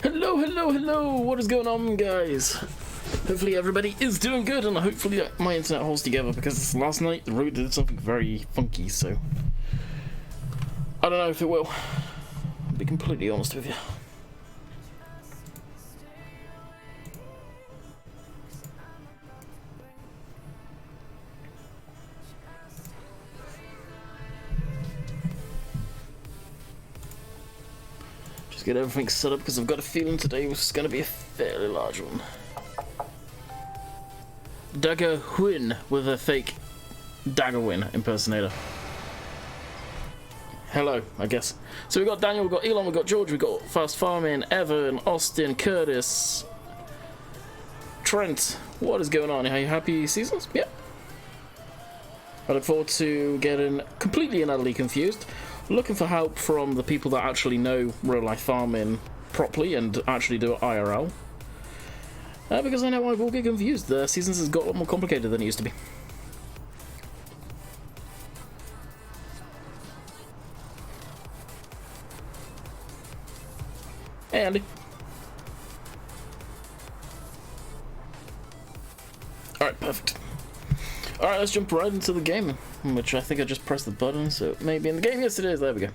Hello, hello, hello! What is going on, guys? Hopefully everybody is doing good, and hopefully my internet holds together, because last night the router did something very funky, so I don't know if it will. I'll be completely honest with you. Just get everything set up, because I've got a feeling today was going to be a fairly large one. Dagger Huin with a fake Daggerwin impersonator. Hello, I guess. So we've got Daniel, we've got Elon, we've got George, we've got Fast Farming, Evan, Austin, Curtis, Trent. What is going on? Are you happy seasons? Yeah. I look forward to getting completely and utterly confused. Looking for help from the people that actually know real life farming properly and actually do it IRL. Because I know I will get confused. The seasons has got a lot more complicated than it used to be. Hey, Andy. Alright, perfect. Alright, let's jump right into the game, which I think I just pressed the button, so it may be in the game. Yes, it is. There we go.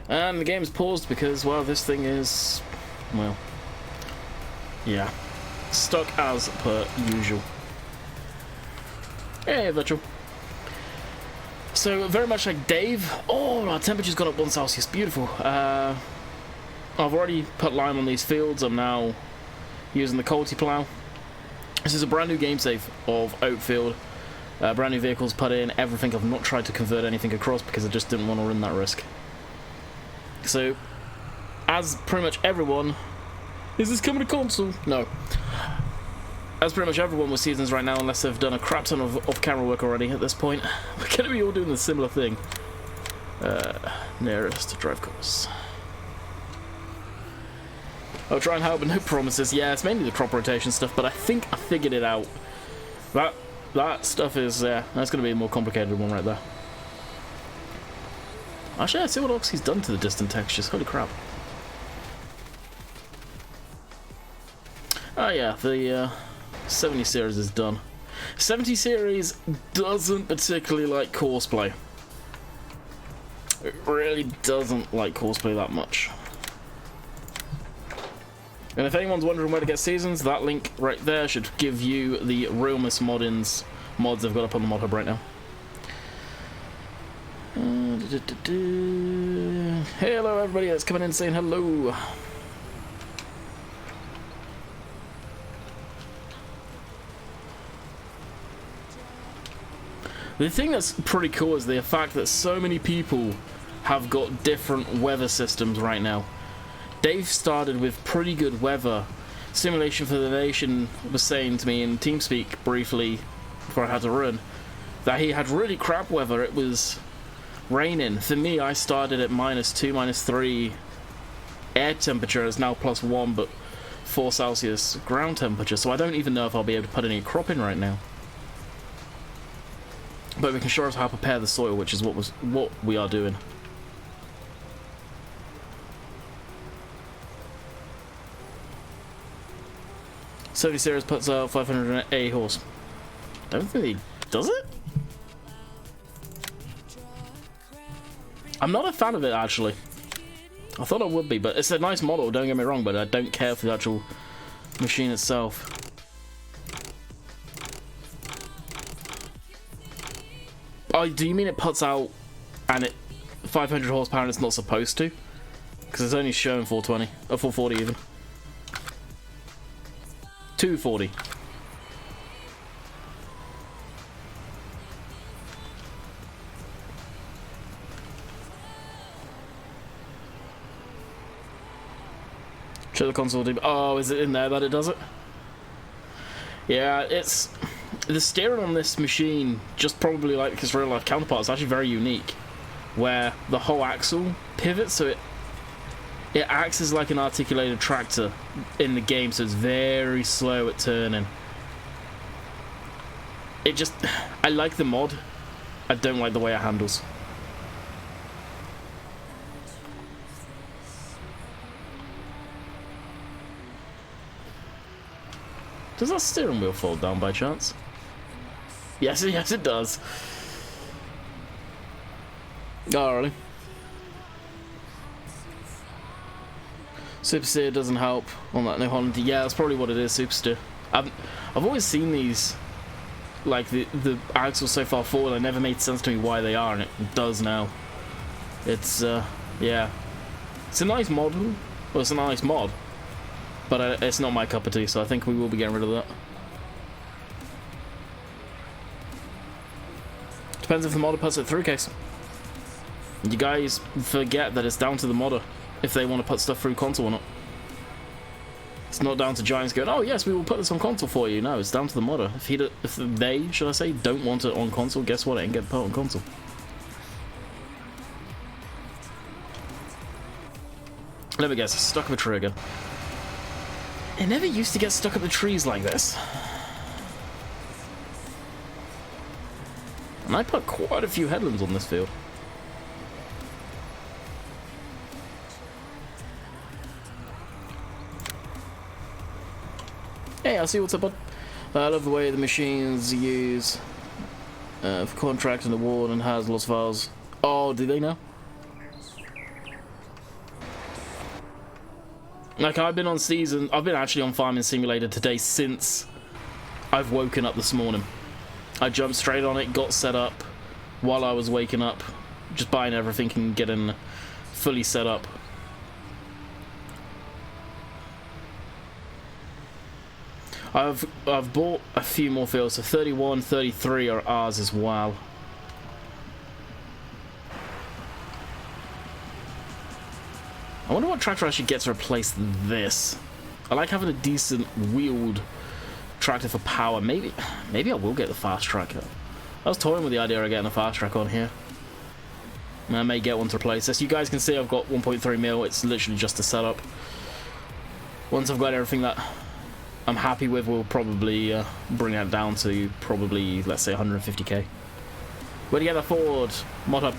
And the game is paused because, well, this thing is, well, yeah, stuck as per usual. Hey, virtual. So, very much like Dave. Oh, our temperature's gone up 1 Celsius. Beautiful. I've already put lime on these fields. I'm now using the Colty plow. This is a brand new game save of Oakfield. Brand new vehicles put in, everything. I've not tried to convert anything across because I just didn't want to run that risk. So, as pretty much everyone... Is this coming to console? No. As pretty much everyone with seasons right now, unless they've done a crap ton of off-camera work already at this point, we're going to be all doing the similar thing. Nearest drive course. I'll try and help, but no promises. Yeah, it's mainly the crop rotation stuff, but I think I figured it out. That stuff is, that's going to be a more complicated one right there. Actually, let's see what else he's done to the distant textures. Holy crap. Oh yeah, the 70 series is done. 70 series doesn't particularly like courseplay. It really doesn't like courseplay that much. And if anyone's wondering where to get seasons, that link right there should give you the Realmus mods I've got up on the mod hub right now. Hello everybody that's coming in saying hello. The thing that's pretty cool is the fact that so many people have got different weather systems right now. Dave started with pretty good weather. Simulation for the Nation was saying to me in TeamSpeak briefly before I had to run that he had really crap weather. It was raining. For me, I started at -2, -3 air temperature. It's now +1, but 4 Celsius ground temperature. So I don't even know if I'll be able to put any crop in right now. But we can sure as hell prepare the soil, which is what we are doing. Seventy series puts out 580 horse. Don't think he does it. I'm not a fan of it actually. I thought I would be, but it's a nice model. Don't get me wrong, but I don't care for the actual machine itself. Oh, do you mean it puts out and it 500 horsepower and it's not supposed to? Because it's only showing 420 or 440 even. 240. Show the console. Oh, is it in there that it does it? Yeah, it's the steering on this machine, just probably like its real life counterpart, is actually very unique. Where the whole axle pivots, so it acts as like an articulated tractor in the game, so it's very slow at turning. I like the mod, I don't like the way it handles. Does that steering wheel fold down by chance? Yes, yes it does. Oh, really? Super steer doesn't help on that New Holland. Yeah, that's probably what it is, super steer. I've always seen these, like the axles so far forward. It never made sense to me why they are, and it does now. It's yeah, it's a nice mod. Well, it's a nice mod, but it's not my cup of tea. So I think we will be getting rid of that. Depends if the modder puts it through, case. You guys forget that it's down to the modder if they want to put stuff through console or not. It's not down to Giants going, oh yes, we will put this on console for you. No, it's down to the modder. If they, should I say, don't want it on console, guess what? It ain't get put on console. Let me guess, stuck with a trigger. It never used to get stuck up the trees like this. And I put quite a few headlands on this field. Hey, I see what's up, bud. I love the way the machines use for contract and award and has lots of files. Oh, do they now? Like, I've been actually on Farming Simulator today since I've woken up this morning. I jumped straight on it, got set up while I was waking up, just buying everything and getting fully set up. I've bought a few more fields, so 31, 33 are ours as well. I wonder what tractor I should get to replace this. I like having a decent wheeled tractor for power. Maybe I will get the fast track. I was toying with the idea of getting a fast track on here. And I may get one to replace this. You guys can see I've got 1.3 mil. It's literally just a setup. Once I've got everything that I'm happy with, we'll probably bring that down to probably, let's say, 150k. Where do you get that Ford mod hub?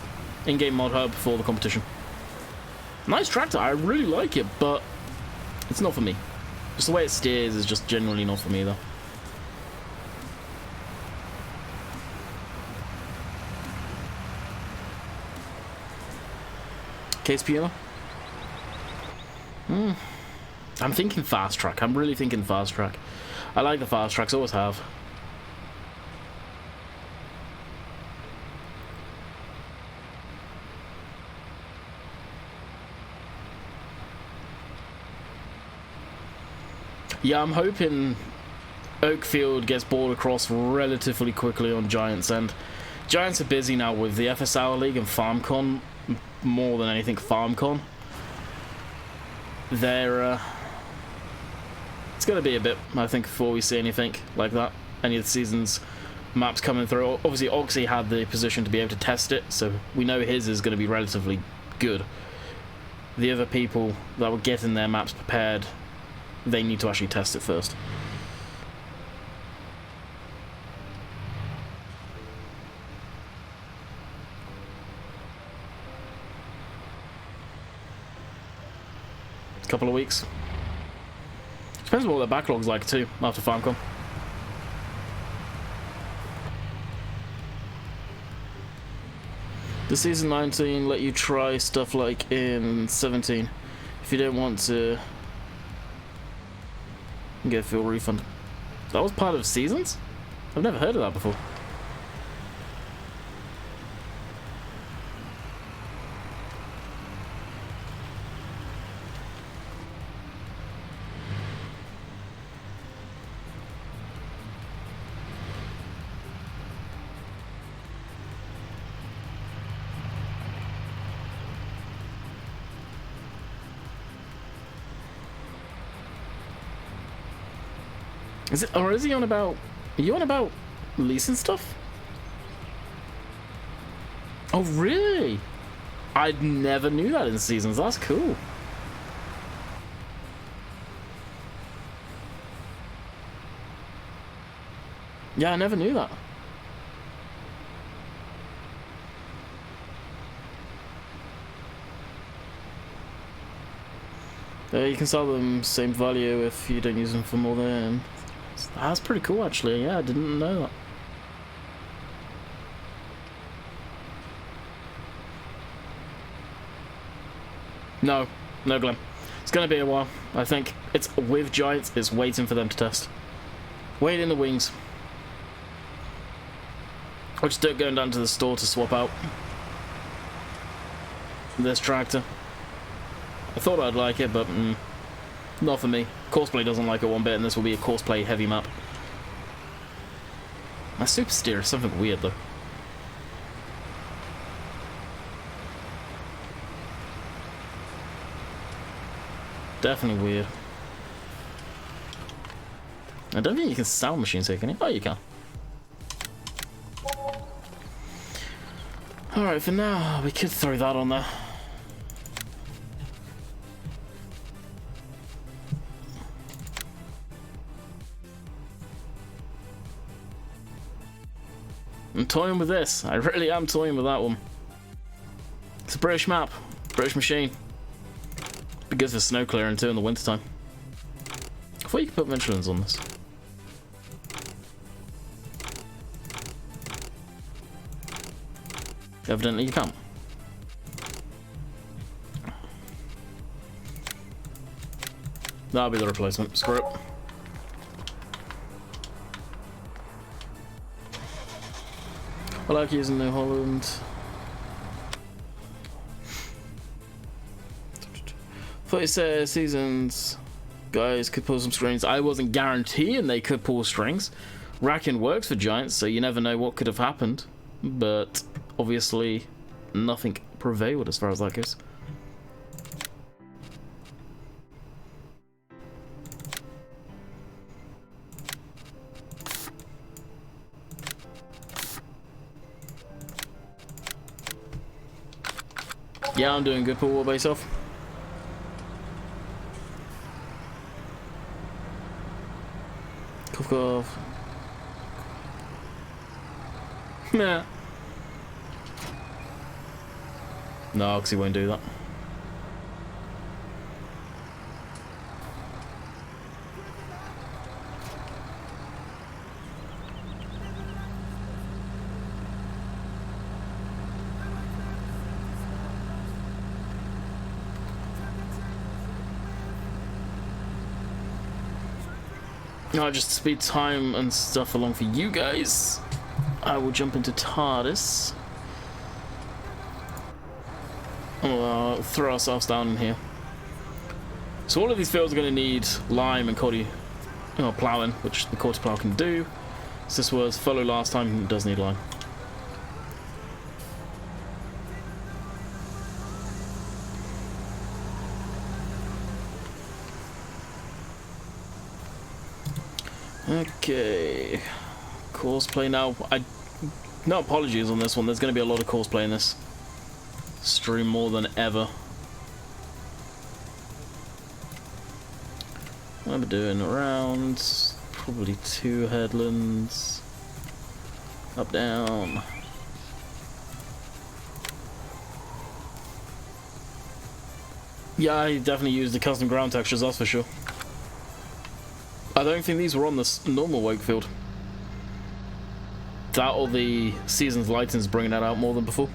In-game mod hub for the competition. Nice tractor, I really like it, but it's not for me. Just the way it steers is just generally not for me, though. Case Puma? I'm thinking fast track. I'm really thinking fast track. I like the fast tracks, always have. Yeah, I'm hoping Oakfield gets bought across relatively quickly on Giants' end. Giants are busy now with the FSL League and FarmCon, more than anything FarmCon. They're it's going to be a bit, I think, before we see anything like that. Any of the season's maps coming through. Obviously, Oxy had the position to be able to test it, so we know his is going to be relatively good. The other people that were getting their maps prepared, they need to actually test it first. Couple of weeks. Depends on what their backlog's like too after FarmCon. Does season 19 let you try stuff like in 17 if you don't want to get a fuel refund? That was part of seasons? I've never heard of that before. Is it, or is he on about, are you on about leasing stuff? Oh really? I never knew that in seasons, that's cool. Yeah, I never knew that. You can sell them same value if you don't use them for more than That's pretty cool, actually. Yeah, I didn't know that. No, no Glenn. It's going to be a while. I think it's with Giants. It's waiting for them to test. Wait in the wings. Or just going down to the store to swap out this tractor. I thought I'd like it, but not for me. Courseplay doesn't like it one bit, and this will be a courseplay heavy map. My super steer is something weird though. Definitely weird. I don't think you can sound machines here, can you? Oh, you can. Alright, for now, we could throw that on there. I'm toying with this. I really am toying with that one. It's a British map. British machine. Be good for snow clearing too in the wintertime. I thought you could put Michelins on this. Evidently you can't. That'll be the replacement. Screw it. I like using New Holland. Thought you said seasons guys could pull some strings. I wasn't guaranteeing they could pull strings. Racking works for Giants, so you never know what could have happened. But obviously, nothing prevailed as far as that goes. Yeah, I'm doing good pull wall base off. Cough cough. Nah. No, because he won't do that. No, just to speed time and stuff along for you guys. I will jump into TARDIS. We'll throw ourselves down in here. So all of these fields are going to need lime and Cody ploughing, which the Cody plough can do. So this was follow last time, it does need lime. Okay, course play now. No apologies on this one. There's going to be a lot of course play in this stream, more than ever. I'll be doing around probably 2 headlands, up down. Yeah, I definitely used the custom ground textures, that's for sure. I don't think these were on the normal Oakfield. That or the Seasons Lighting's bringing that out more than before.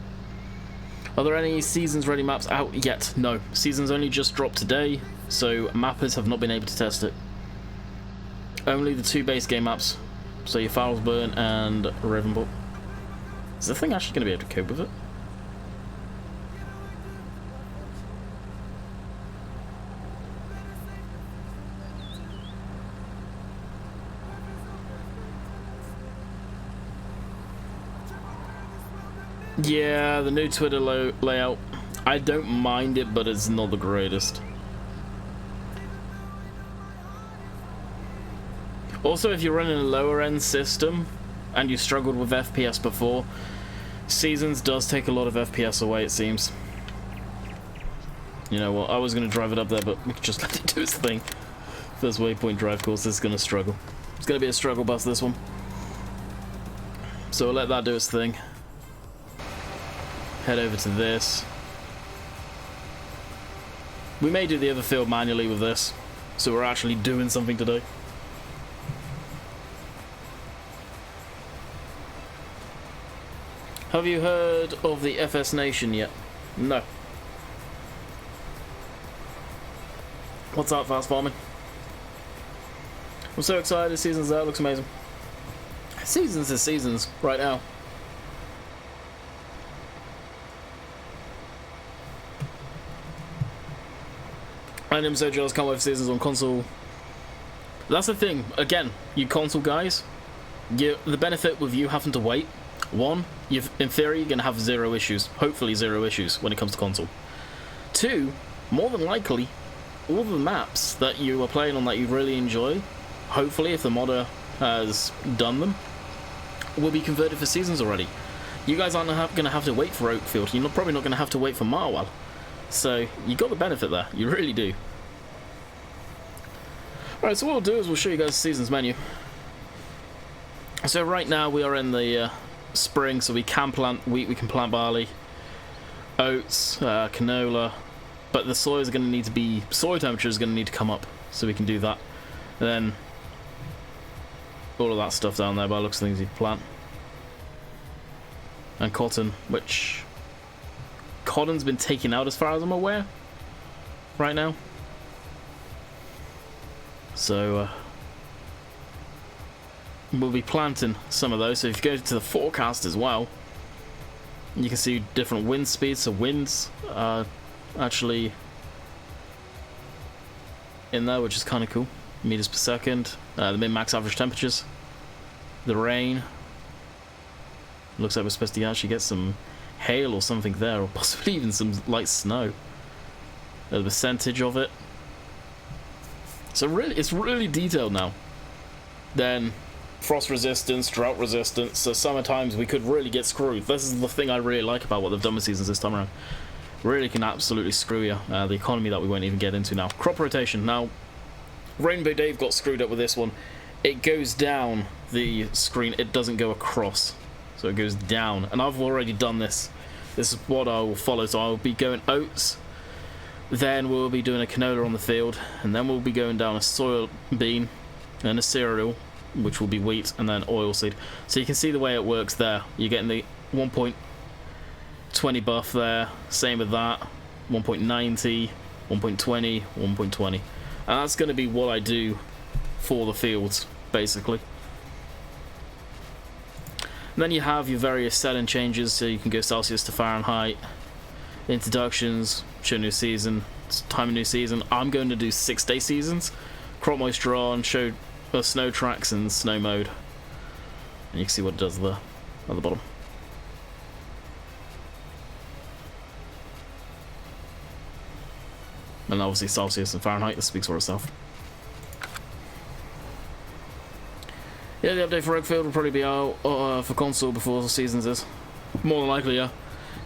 Are there any Seasons ready maps out yet? No. Seasons only just dropped today, so mappers have not been able to test it. Only the 2 base game maps. So your Foulsburn and Ravenbolt. Is the thing actually going to be able to cope with it? Yeah, the new Twitter layout. I don't mind it, but it's not the greatest. Also, if you're running a lower end system and you struggled with FPS before, Seasons does take a lot of FPS away, it seems. You know what, I was going to drive it up there, but we could just let it do its thing. First waypoint drive course is going to struggle. It's going to be a struggle bus, this one. So we'll let that do its thing. Head over to this. We may do the other field manually with this, so we're actually doing something today. Have you heard of the FS Nation yet? No. What's up, Fast Farming? I'm so excited. Season's out. Looks amazing. Seasons is seasons right now. I'm so jealous. Can't wait for seasons on console. That's the thing. Again, you console guys, the benefit with you having to wait, one, in theory, you're going to have 0 issues. Hopefully 0 issues when it comes to console. 2, more than likely, all the maps that you are playing on that you really enjoy, hopefully, if the modder has done them, will be converted for seasons already. You guys aren't going to have to wait for Oakfield. You're probably not going to have to wait for Marwell. So, you got the benefit there. You really do. Alright, so what we'll do is we'll show you guys the seasons menu. So right now we are in the spring, so we can plant wheat, we can plant barley, oats, canola, but the soil is going to need to be, soil temperature is going to need to come up, so we can do that. And then all of that stuff down there by the looks of things you can plant. And cotton, which cotton's been taken out as far as I'm aware right now. So we'll be planting some of those. So if you go to the forecast as well, you can see different wind speeds. So winds are actually in there, which is kind of cool. Meters per second. The min-max average temperatures. The rain. Looks like we're supposed to actually get some hail or something there, or possibly even some light snow. The percentage of it. So really, it's really detailed now. Then frost resistance, drought resistance. So summertimes we could really get screwed. This is the thing I really like about what they've done with seasons this time around. Really can absolutely screw you. The economy that we won't even get into now. Crop rotation. Now, Rainbow Dave got screwed up with this one. It goes down the screen. It doesn't go across. So it goes down. And I've already done this. This is what I will follow. So I'll be going oats. Then we'll be doing a canola on the field, and then we'll be going down a soil bean and a cereal, which will be wheat, and then oilseed. So you can see the way it works there. You're getting the 1.20 buff there, same with that, 1.90, 1.20, 1.20. And that's going to be what I do for the fields, basically. And then you have your various setting changes, so you can go Celsius to Fahrenheit. Introductions, show new season, time of new season. I'm going to do 6-day seasons. Crop moisture on, show snow tracks and snow mode. And you can see what it does there at the bottom. And obviously Celsius and Fahrenheit, this speaks for itself. Yeah, the update for Oakfield will probably be out for console before the seasons is. More than likely, yeah.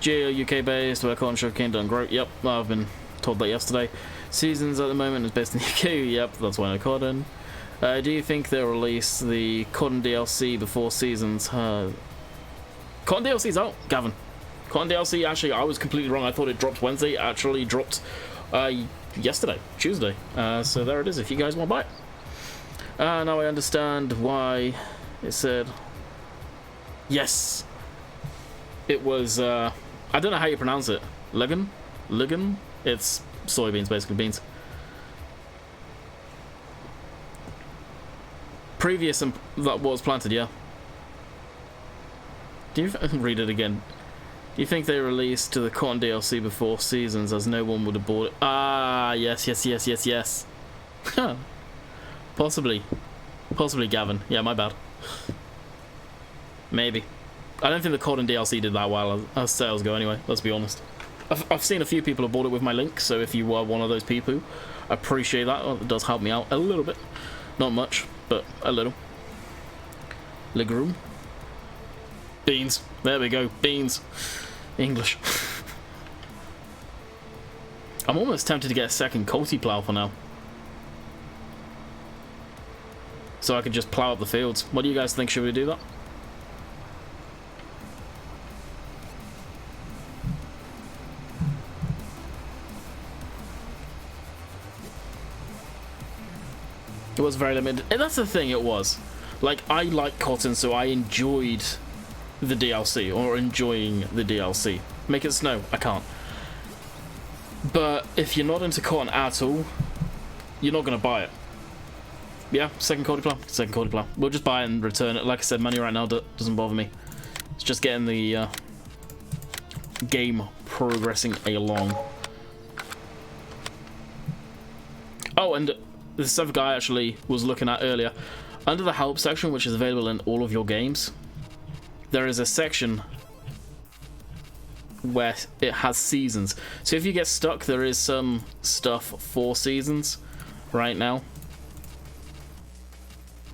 Geo UK based, where cotton sugarcane don't grow. Yep, I've been told that yesterday. Seasons at the moment is based in the UK. Yep, that's why no cotton. Do you think they'll release the cotton DLC before seasons? Cotton DLC's out, Gavin. Cotton DLC, actually, I was completely wrong. I thought it dropped Wednesday. It actually dropped yesterday, Tuesday. So there it is, if you guys want to buy it. Now I understand why it said... Yes! It was... I don't know how you pronounce it. Ligon? It's soybeans, basically, beans. Previous and that was planted, yeah. Do you read it again? Do you think they released to the cotton DLC before seasons, as no one would have bought it? Ah, yes. Possibly, Gavin. Yeah, my bad. Maybe. I don't think the cotton DLC did that well as sales go anyway, let's be honest. I've seen a few people have bought it with my link, so if you are one of those people, I appreciate that. It does help me out a little bit. Not much, but a little. Legume. Beans. There we go, beans. English. I'm almost tempted to get a second culti plough for now. So I could just plough up the fields. What do you guys think? Should we do that? It was very limited. And that's the thing, it was. Like, I like cotton, so I enjoyed the DLC or enjoying the DLC. Make it snow, I can't. But if you're not into cotton at all, you're not going to buy it. Yeah, second quality plow. We'll just buy it and return it. Like I said, money right now doesn't bother me. It's just getting the game progressing along. Oh, and this other guy actually was looking at earlier. Under the help section, which is available in all of your games, there is a section where it has seasons. So if you get stuck, there is some stuff for seasons right now.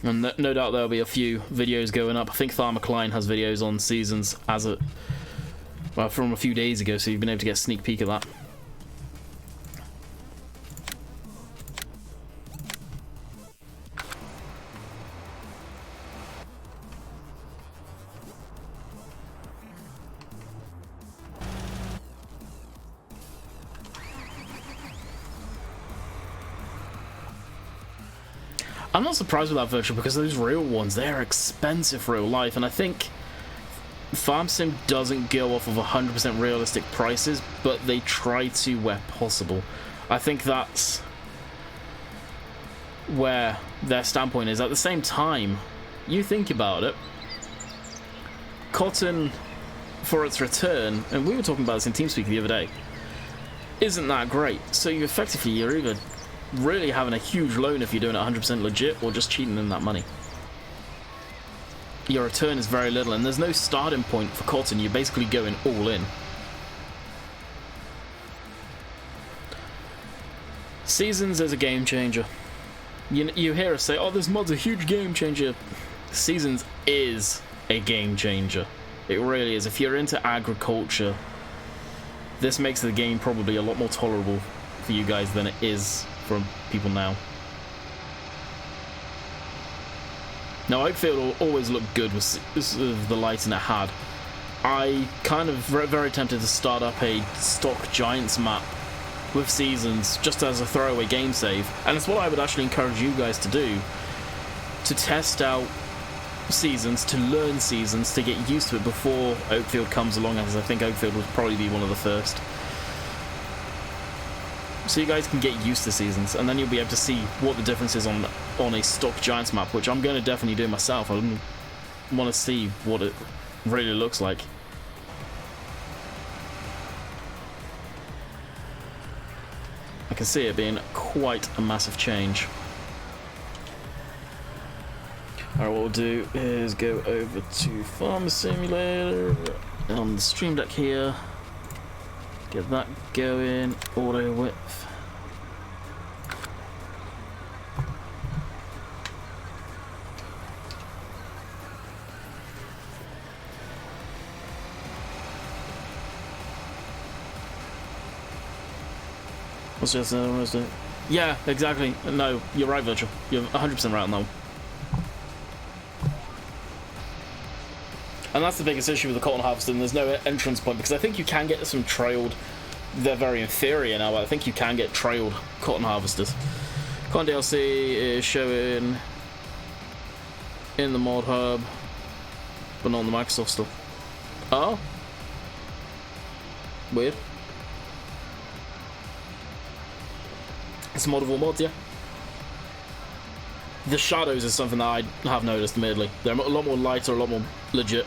And no doubt there'll be a few videos going up. I think Farmer Klein has videos on seasons from a few days ago, so you've been able to get a sneak peek of that. I'm not surprised with that virtual because those real ones, they're expensive real life, and I think Farm Sim doesn't go off of 100% realistic prices, but they try to where possible. I think that's where their standpoint is. At the same time, you think about it, cotton, for its return, and we were talking about this in TeamSpeak the other day, isn't that great. So you effectively, you're either really having a huge loan if you're doing it 100% legit, or just cheating in that money. Your return is very little, and there's no starting point for cotton. You're basically going all in. Seasons is a game changer. You hear us say, oh, this mod's a huge game changer. Seasons is a game changer. It really is. If you're into agriculture, this makes the game probably a lot more tolerable for you guys than it is for people now. Now, Oakfield always looked good with the lighting it had. I kind of very tempted to start up a stock Giants map with seasons just as a throwaway game save, and it's what I would actually encourage you guys to do, to test out seasons, to learn seasons, to get used to it before Oakfield comes along, as I think Oakfield would probably be one of the first. So you guys can get used to seasons, and then you'll be able to see what the difference is on a stock Giants map, which I'm going to definitely do myself. I want to see what it really looks like. I can see it being quite a massive change. Alright, what we'll do is go over to Farmer Simulator on the Stream Deck here. Get that going, auto width. What's just yeah, exactly. No, you're right, Virtual. You're 100% right on that one. And that's the biggest issue with the cotton harvesting. There's no entrance point, because I think you can get some trailed. They're very inferior now, but I think you can get trailed cotton harvesters. Cotton DLC is showing in the mod hub, but not on the Microsoft store. Oh, weird. It's a mod of all mods, yeah. The shadows is something that I have noticed, admittedly. They're a lot more lighter, a lot more legit.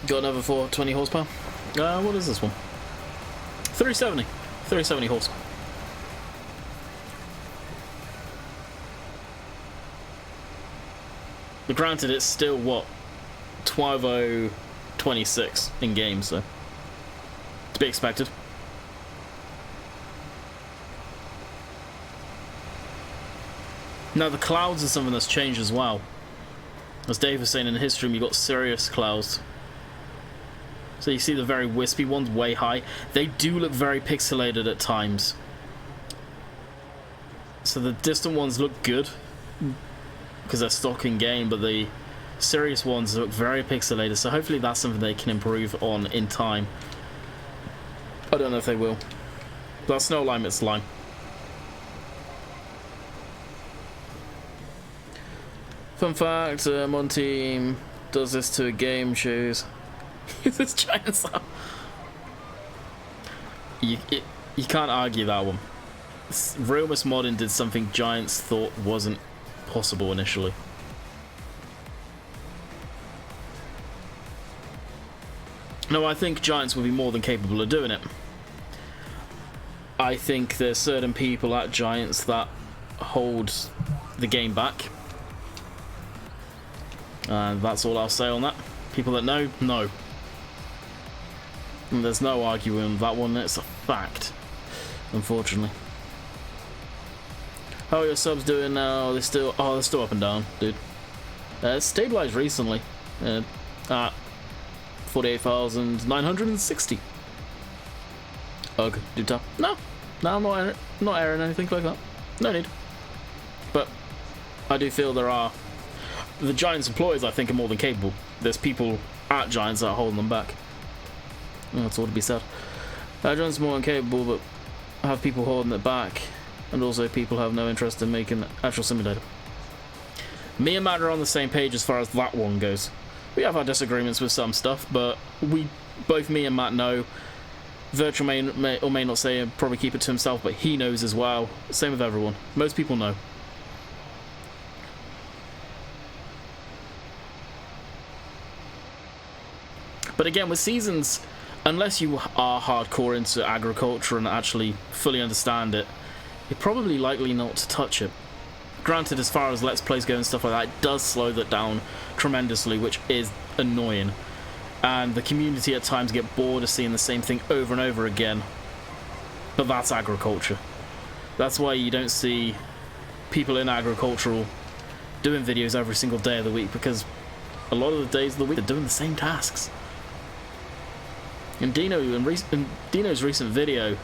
Got another 420 horsepower. What is this one? 370. 370 horsepower. But granted, it's still, what, 12.026 in game, so to be expected. Now, the clouds are something that's changed as well. As Dave was saying in his stream, you got serious clouds. So you see the very wispy ones way high. They do look very pixelated at times. So the distant ones look good because they're stock in game, but the serious ones look very pixelated. So hopefully that's something they can improve on in time. I don't know if they will. But snow alignment's line. Fun fact, one team does this to a game shows. This giant stuff. You can't argue that one. Realmus Modding did something Giants thought wasn't possible initially. No, I think Giants would be more than capable of doing it. I think there's certain people at Giants that hold the game back. And that's all I'll say on that. People that know, know. And there's no arguing that one, it's a fact. Unfortunately. How are your subs doing now? They're still up and down, dude. It's stabilized recently. At 48,960. Ugh, do tell. No, I'm not airing anything like that. No need. But I do feel there are the Giants employees. I think are more than capable. There's people at Giants that are holding them back. That's all to be said. Giants are more than capable, but have people holding it back, and also people have no interest in making the actual simulator. Me and Matt are on the same page as far as that one goes. We have our disagreements with some stuff, but both me and Matt know. Virtual may or may not say and probably keep it to himself, but he knows as well. Same with everyone. Most people know. But again, with seasons, unless you are hardcore into agriculture and actually fully understand it, you're probably likely not to touch it. Granted, as far as Let's Plays go and stuff like that, it does slow that down tremendously, which is annoying. And the community at times get bored of seeing the same thing over and over again. But that's agriculture. That's why you don't see people in agricultural doing videos every single day of the week, because a lot of the days of the week they're doing the same tasks. And Dino's recent video,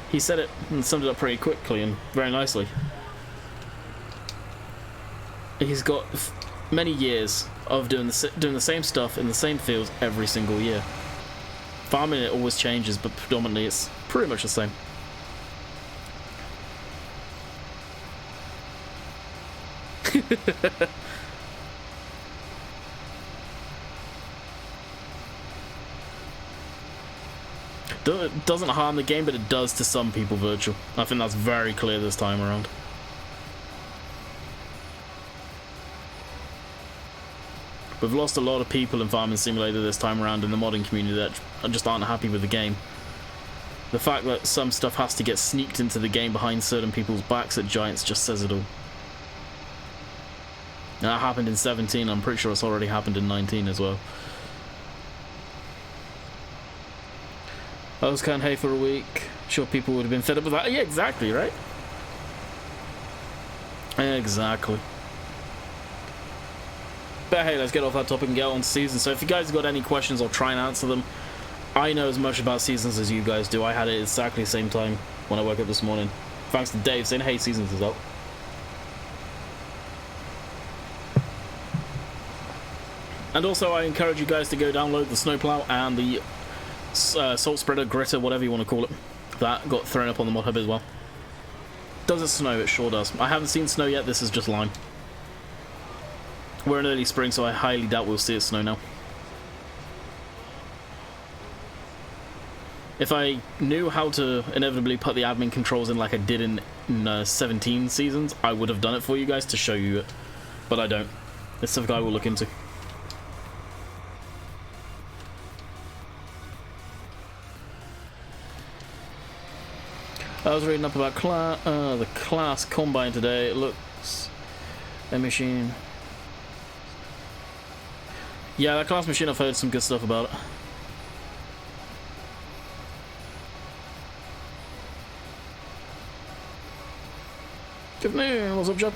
he said it and summed it up pretty quickly and very nicely. He's got many years of doing the same stuff in the same fields every single year. Farming, it always changes, but predominantly it's pretty much the same. It doesn't harm the game, but it does to some people, Virtual. I think that's very clear this time around. We've lost a lot of people in Farming Simulator this time around in the modding community that just aren't happy with the game. The fact that some stuff has to get sneaked into the game behind certain people's backs at Giants just says it all. And that happened in 17, I'm pretty sure it's already happened in 19 as well. I was canned hay for a week. Sure, people would have been fed up with that. Yeah, exactly, right? Exactly. But hey, let's get off that topic and get on to seasons. So if you guys got any questions, I'll try and answer them. I know as much about seasons as you guys do. I had it exactly the same time when I woke up this morning. Thanks to Dave saying, hey, seasons is out. And also, I encourage you guys to go download the snowplow and the salt spreader, gritter, whatever you want to call it. That got thrown up on the mod hub as well. Does it snow? It sure does. I haven't seen snow yet. This is just lime. We're in early spring, so I highly doubt we'll see it snow now. If I knew how to inevitably put the admin controls in like I did in 17 seasons, I would have done it for you guys to show you it. But I don't. It's something I will look into. I was reading up about the class combine today. It looks a machine. Yeah, that class machine, I've heard some good stuff about it. Good news. What's up, Job?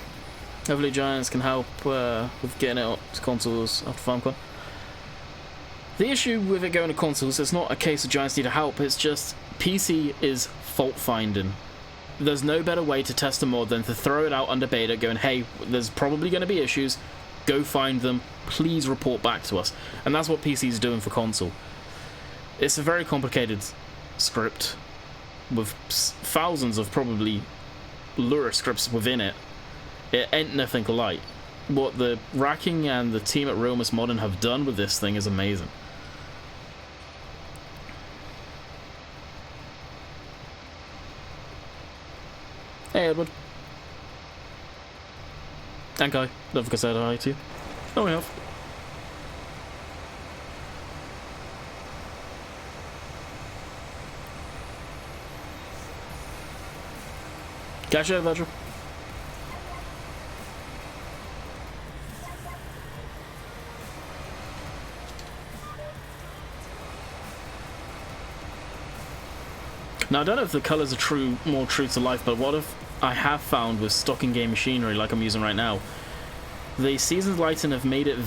Hopefully Giants can help with getting it to consoles after FarmCon. The issue with it going to consoles, it's not a case of Giants need help, it's just PC is fault finding. There's no better way to test a mod than to throw it out under beta going, hey, there's probably going to be issues, go find them, please report back to us. And that's what PC is doing for console. It's a very complicated script with thousands of probably Lura scripts within it. It ain't nothing light. what the Racking and the team at Realmus Modern have done with this thing is amazing. Hey, Edward. And Kai. Don't forget to say hi to you. Oh, we have. Catch you, Virgil. Now, I don't know if the colours are more true to life, but what if I have found with stock in-game machinery like I'm using right now, the seasons lighting have made it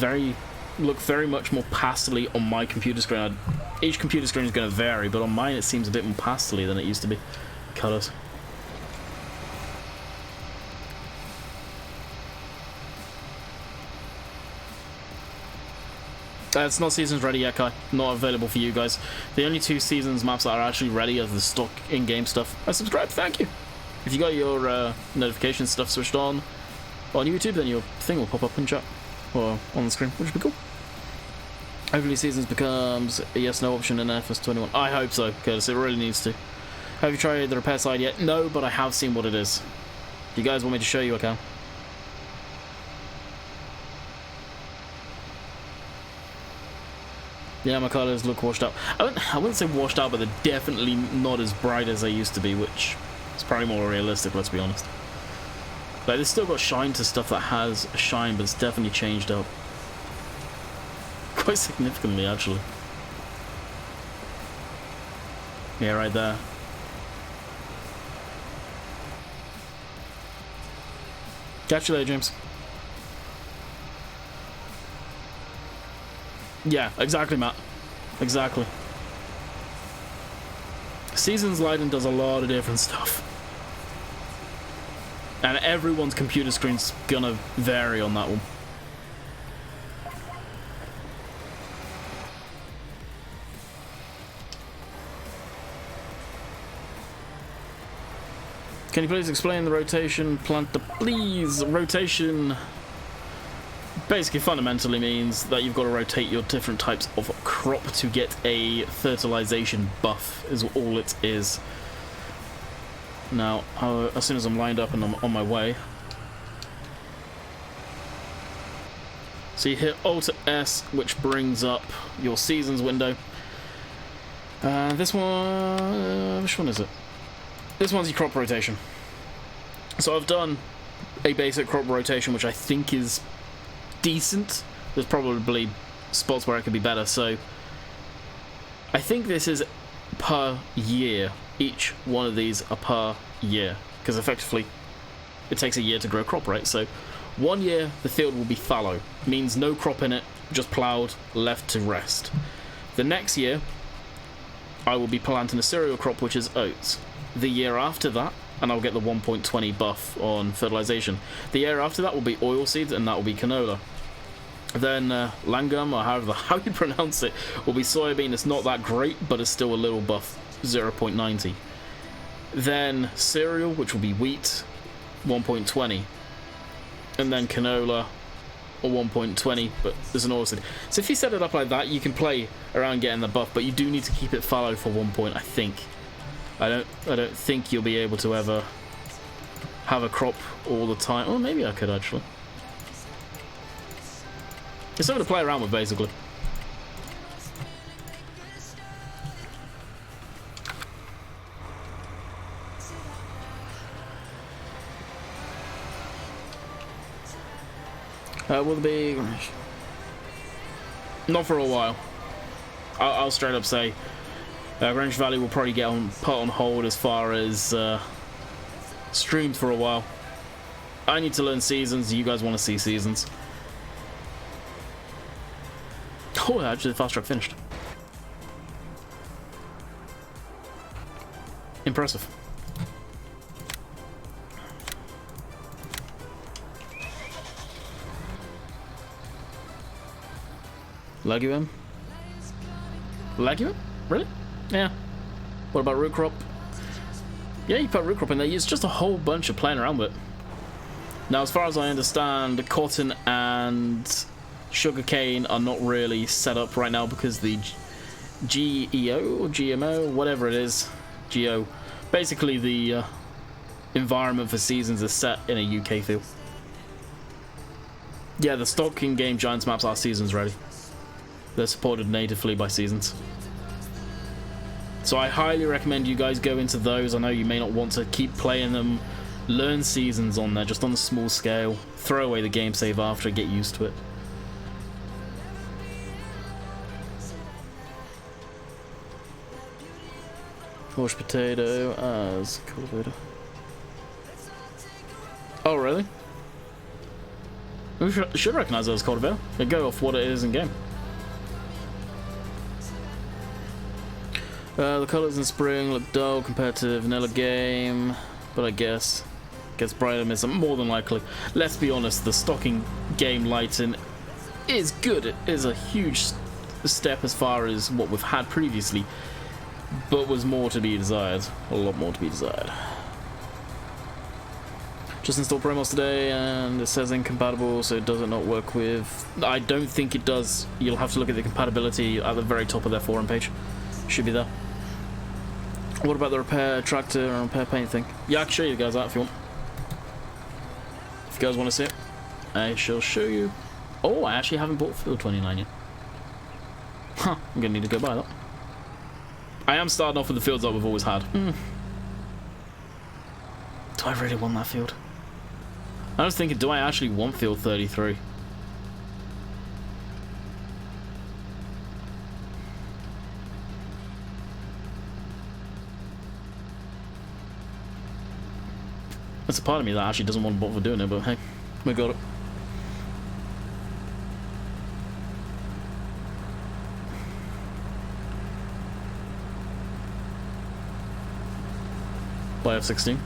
look very much more pastely on my computer screen. Each computer screen is going to vary, but on mine it seems a bit more pastely than it used to be. Colours. It's not seasons ready yet, Kai. Not available for you guys. The only 2 seasons maps that are actually ready are the stock in-game stuff. I subscribed, thank you. If you got your notification stuff switched on YouTube, then your thing will pop up in chat or on the screen, which would be cool. Hopefully seasons becomes a yes/no option in FS21. I hope so, because it really needs to. Have you tried the repair side yet? No, but I have seen what it is. If you guys want me to show you, I can. Yeah, my colours look washed out. I wouldn't say washed out, but they're definitely not as bright as they used to be, which is probably more realistic, let's be honest. Like, they've still got shine to stuff that has a shine, but it's definitely changed up. Quite significantly, actually. Yeah, right there. Catch you later, James. Yeah, exactly, Matt. Exactly. Seasons lighting does a lot of different stuff. And everyone's computer screen's gonna vary on that one. Can you please explain the rotation plant? Please, rotation basically fundamentally means that you've got to rotate your different types of crop to get a fertilization buff, is all it is. Now, as soon as I'm lined up and I'm on my way, so you hit Alt S, which brings up your seasons window. This one, which one is it? This one's your crop rotation. So I've done a basic crop rotation, which I think is decent. There's probably spots where it could be better, so I think this is per year. Each one of these are per year, because effectively it takes a year to grow crop, right? So 1 year the field will be fallow, means no crop in it, just ploughed, left to rest. The next year I will be planting a cereal crop, which is oats. The year after that, and I'll get the 1.20 buff on fertilization. The year after that will be oilseeds, and that will be canola. Then langum, or how you pronounce it, will be soybean. It's not that great, but it's still a little buff, 0.90. Then cereal, which will be wheat, 1.20. And then canola, or 1.20, but there's an oilseed. So if you set it up like that, you can play around getting the buff, but you do need to keep it fallow for 1 point, I think. I don't think you'll be able to ever have a crop all the time. Oh, maybe I could actually. It's something to play around with, basically. Will there be... Not for a while. I'll straight up say Greenwich Valley will probably get put on hold as far as streamed for a while. I need to learn seasons. You guys want to see seasons. Oh, actually the fast track finished. Impressive. Legume? Legume? Really? Yeah. What about root crop? Yeah, you put root crop in there. It's just a whole bunch of playing around with it. Now, as far as I understand, cotton and sugarcane are not really set up right now because the GEO or GMO, whatever it is, GO, basically the environment for seasons is set in a UK field. Yeah, the stock in-game Giants maps are seasons ready. They're supported natively by seasons. So I highly recommend you guys go into those. I know you may not want to keep playing them. Learn seasons on there, just on a small scale. Throw away the game save after, get used to it. Mashed potato as cultivator. Oh, really? We should recognize that as cultivator. They go off what it is in game. The colours in spring look dull compared to vanilla game, but I guess gets brighter mids more than likely. Let's be honest, the stocking game lighting is good. It is a huge step as far as what we've had previously, but was more to be desired. A lot more to be desired. Just installed promos today and it says incompatible, so does it not work with... I don't think it does. You'll have to look at the compatibility at the very top of their forum page. Should be there. What about the repair tractor and repair paint thing? Yeah, I can show you guys that if you want. If you guys want to see it, I shall show you. Oh, I actually haven't bought Field 29 yet. Huh, I'm going to need to go buy that. I am starting off with the fields that we've always had. Do I really want that field? I was thinking, do I actually want Field 33? There's a part of me that actually doesn't want to bother doing it, but hey, we got it. By F16.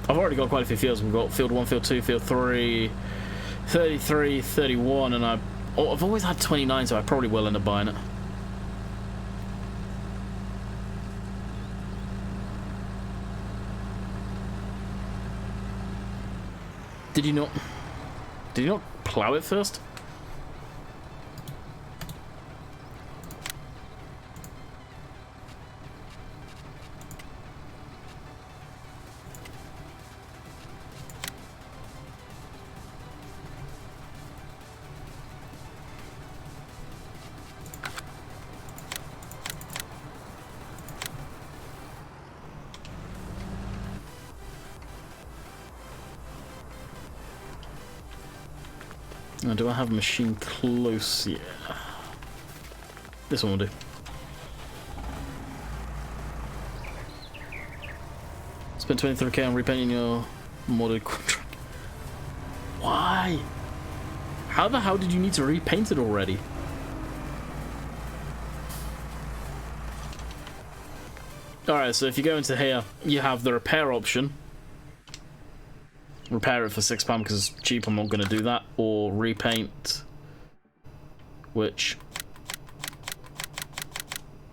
I've already got quite a few fields. We've got Field 1, Field 2, Field 3, 33, 31, and I've always had 29, so I probably will end up buying it. Did you not plow it first? Now, do I have a machine close? Yeah. This one will do. Spend 23k on repainting your modded contract. Why? How the hell did you need to repaint it already? Alright, so if you go into here, you have the repair option. Repair it for £6 because it's cheap, I'm not going to do that. Or repaint, which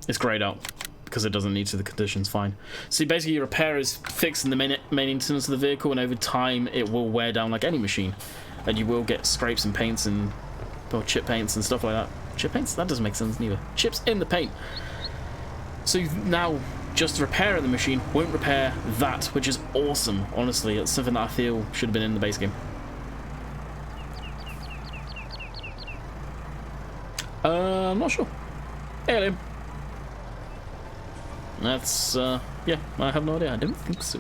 is grayed out because it doesn't need to, the condition's fine. So basically your repair is fixing the main maintenance of the vehicle, and over time it will wear down like any machine. And you will get scrapes and paints and, well, chip paints and stuff like that. Chip paints? That doesn't make sense neither. Chips in the paint. So now just repairing the machine won't repair that, which is awesome. Honestly, it's something that I feel should have been in the base game. I'm not sure. Hey, Liam. That's yeah, I have no idea. I don't think so.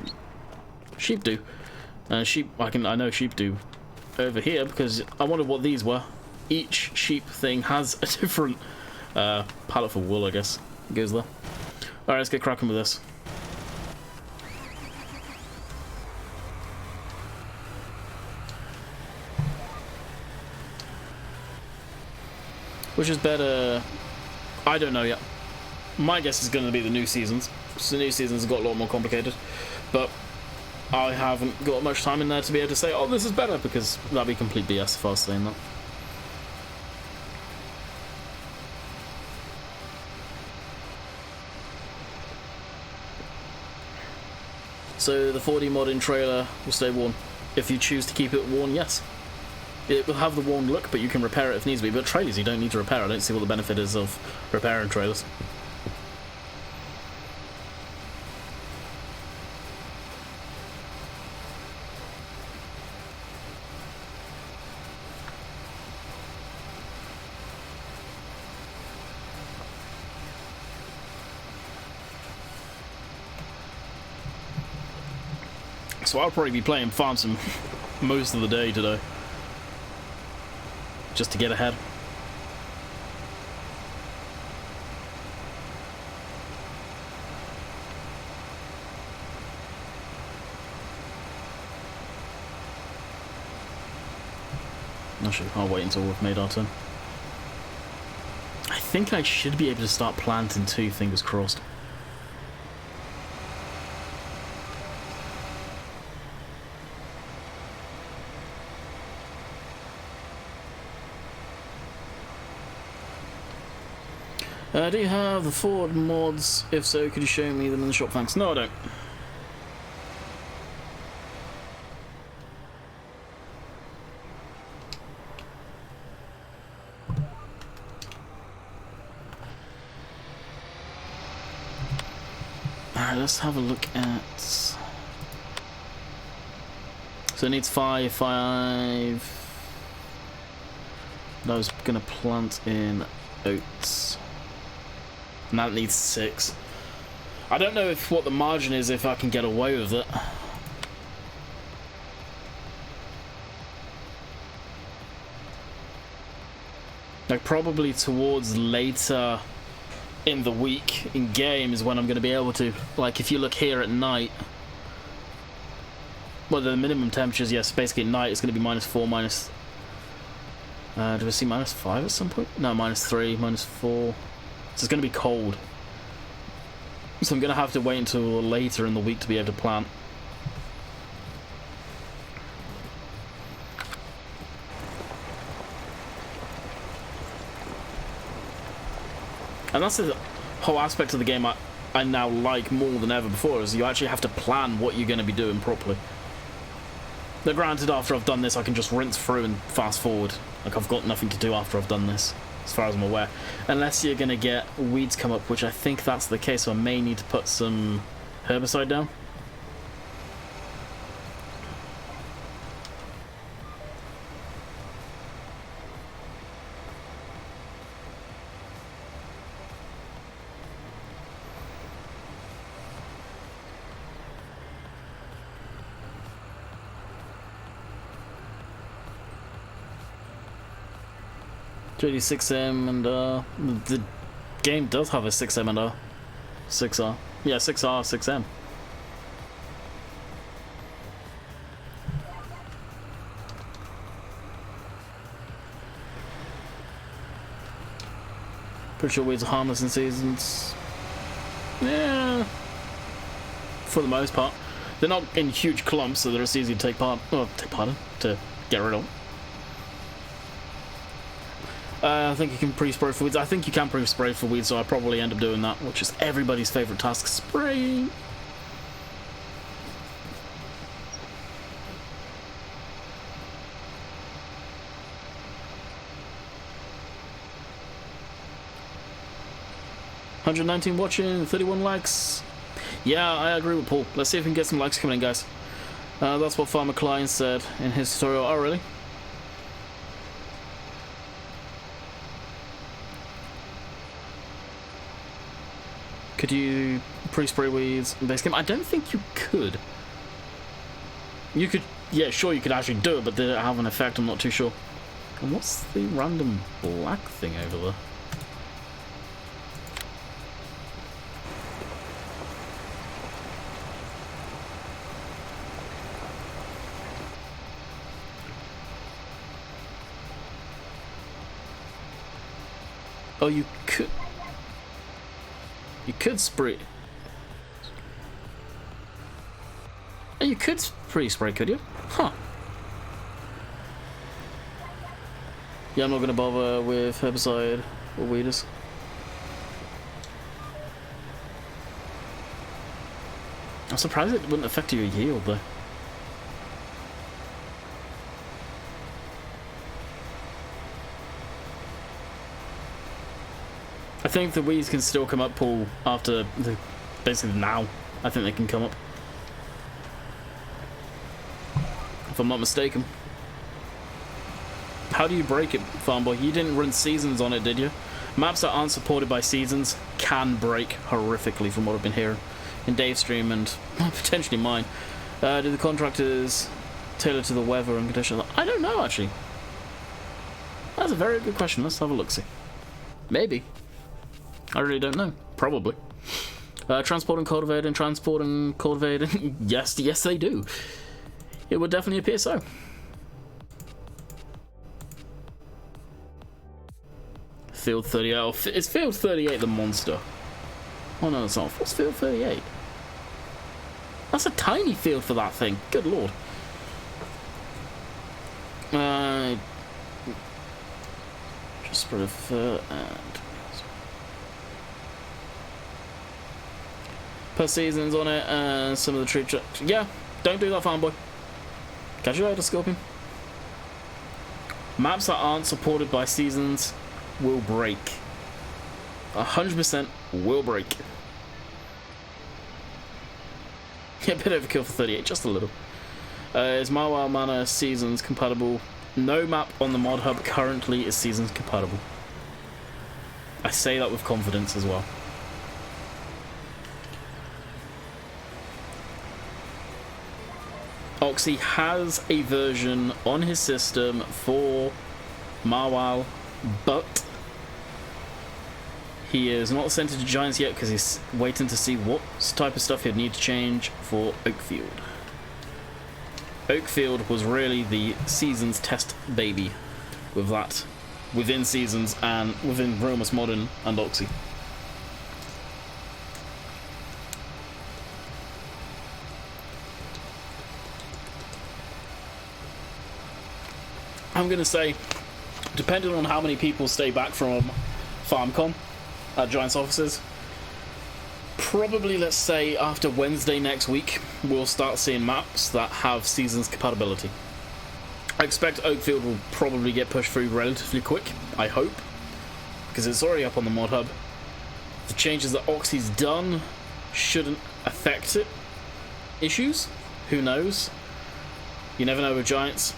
Sheep do. Sheep, I know sheep do over here because I wondered what these were. Each sheep thing has a different pallet for wool, I guess. It goes there. Alright, let's get cracking with this. Which is better? I don't know yet. My guess is going to be the new seasons. So the new seasons got a lot more complicated. But I haven't got much time in there to be able to say, oh, this is better, because that'd be complete BS if I was saying that. So the 4D mod in trailer will stay worn. If you choose to keep it worn, yes. It will have the worn look, but you can repair it if needs be. But trailers you don't need to repair. I don't see what the benefit is of repairing trailers. So I'll probably be playing Farm Sim most of the day today, just to get ahead. Actually, I'll wait until we've made our turn. I think I should be able to start planting too, fingers crossed. Do you have the Ford mods? If so, could you show me them in the shop? Thanks. No, I don't. Alright, let's have a look at... So it needs 5. I was going to plant in oats. And that needs 6. I don't know if what the margin is if I can get away with it. Like probably towards later in the week in game is when I'm going to be able to. Like if you look here at night, well the minimum temperatures, yes, basically at night it's going to be -4, minus. Do I see -5 at some point? No, -3, -4. So it's going to be cold. So I'm going to have to wait until later in the week to be able to plant. And that's the whole aspect of the game I now like more than ever before, is you actually have to plan what you're going to be doing properly. Now granted, after I've done this I can just rinse through and fast forward. Like I've got nothing to do after I've done this, as far as I'm aware. Unless you're going to get weeds come up, which I think that's the case, so I may need to put some herbicide down. JD 6M and the game does have a 6M and a 6R. Yeah, 6R, 6M. Pretty sure weeds are harmless in seasons. Yeah, for the most part. They're not in huge clumps, so they're just easy to take part. Oh, to get rid of. I think you can pre-spray for weeds. I think you can pre-spray for weeds, so I'll probably end up doing that, which is everybody's favourite task, spraying. $119 watching, 31 likes. Yeah, I agree with Paul. Let's see if we can get some likes coming in, guys. That's what Farmer Klein said in his tutorial. Oh, really? Could you pre-spray weeds in base game? I don't think you could. You could, yeah, sure, you could actually do it, but did it have an effect? I'm not too sure. And what's the random black thing over there? Oh, you could. You could spray. You could pre-spray, could you? Huh. Yeah, I'm not gonna bother with herbicide or weeders. I'm surprised it wouldn't affect your yield though. I think the weeds can still come up, Paul, after basically now. I think they can come up. If I'm not mistaken. How do you break it, Farm Boy? You didn't run seasons on it, did you? Maps that aren't supported by seasons can break horrifically from what I've been hearing in Dave's stream and potentially mine. Do the contractors tailor to the weather and conditions? I don't know, actually. That's a very good question. Let's have a look-see. Maybe. I really don't know. Probably. Transport and cultivating. Yes, they do. It would definitely appear so. Field 38. Oh, is Field 38 the monster? Oh no, it's not. What's Field 38? That's a tiny field for that thing. Good lord. Just spread of fur and put seasons on it and some of the tree trucks. Yeah, don't do that, Farm Boy. Catch you later, Scorpion. Maps that aren't supported by seasons will break. 100% will break. Yeah, a bit overkill for 38, just a little. Is Marwell Manor seasons compatible? No map on the mod hub currently is seasons compatible. I say that with confidence as well. Oxy has a version on his system for Marwell, but he is not sent it to Giants yet because he's waiting to see what type of stuff he'd need to change for Oakfield. Oakfield was really the seasons test baby with that within seasons and within Romus Modern and Oxy. I'm going to say, depending on how many people stay back from FarmCon at Giants offices, probably, let's say, after Wednesday next week, we'll start seeing maps that have seasons compatibility. I expect Oakfield will probably get pushed through relatively quick, I hope, because it's already up on the mod hub. The changes that Oxy's done shouldn't affect it. Issues? Who knows? You never know with Giants.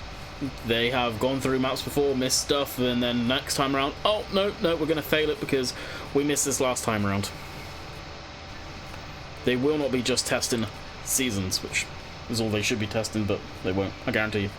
They have gone through maps before, missed stuff, and then next time around, oh, no, we're going to fail it because we missed this last time around. They will not be just testing seasons, which is all they should be testing, but they won't, I guarantee you.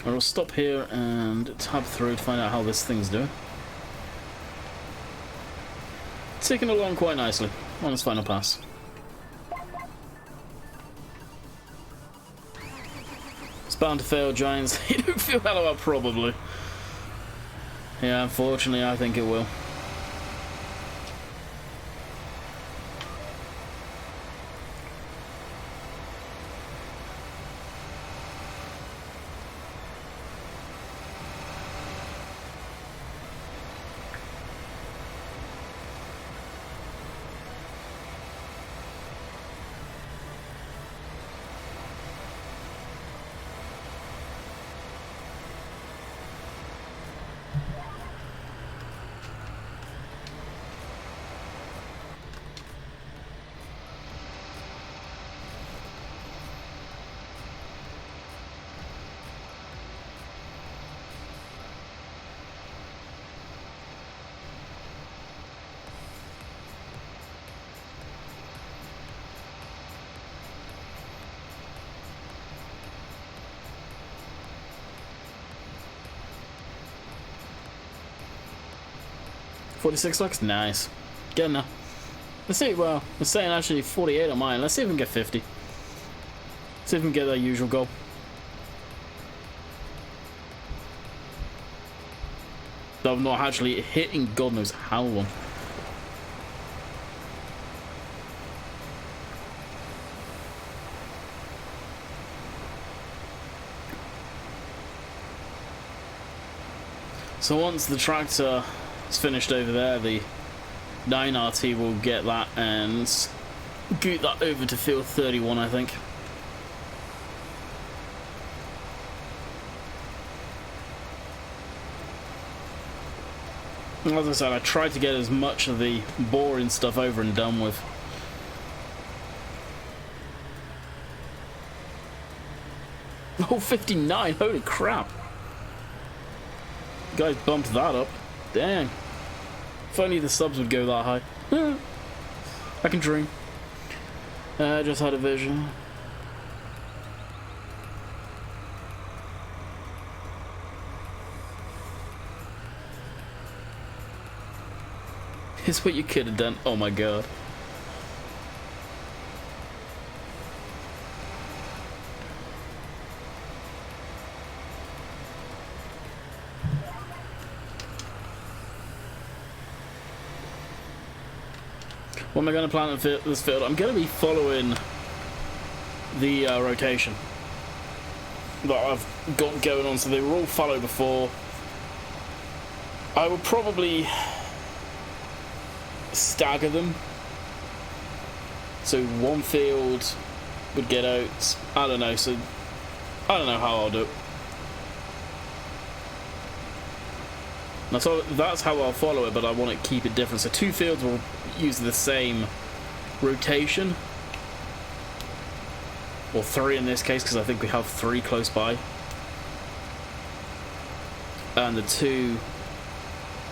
I'll stop here and tab through to find out how this thing's doing. Ticking along quite nicely on its final pass. It's bound to fail, Giants. You don't feel that about probably. Yeah, unfortunately, I think it will. $46 looks nice. Getting there. Let's see, well, it's saying actually 48 on mine. Let's see if we can get 50. See if we can get that usual goal. Though I'm not actually hitting God knows how long. So once the tractor is finished over there, the 9RT will get that and scoot that over to field 31, I think. As I said, I tried to get as much of the boring stuff over and done with. Oh, 59, holy crap. You guys bumped that up. Dang. If only the subs would go that high. I can dream. Just had a vision. Here's what you could have done. Oh my god. What am I going to plant in this field? I'm going to be following the rotation that I've got going on. So they were all followed before. I would probably stagger them. So one field would get out. I don't know. So I don't know how I'll do it. So that's how I'll follow it, but I want to keep it different. So two fields will use the same rotation, or three in this case, because I think we have three close by, and the two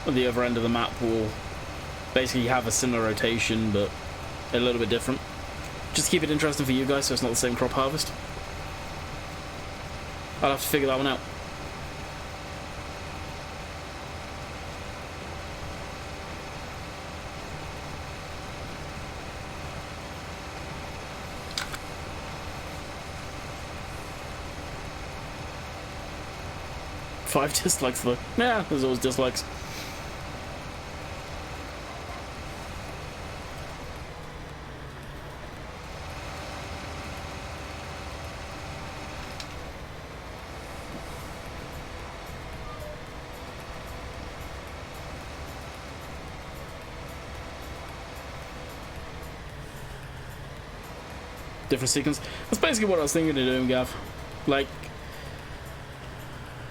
on the other end of the map will basically have a similar rotation but a little bit different, just to keep it interesting for you guys, so it's not the same crop harvest. I'll have to figure that one out. Five dislikes though. Yeah, there's always dislikes. Different sequence. That's basically what I was thinking of doing, Gav. Like,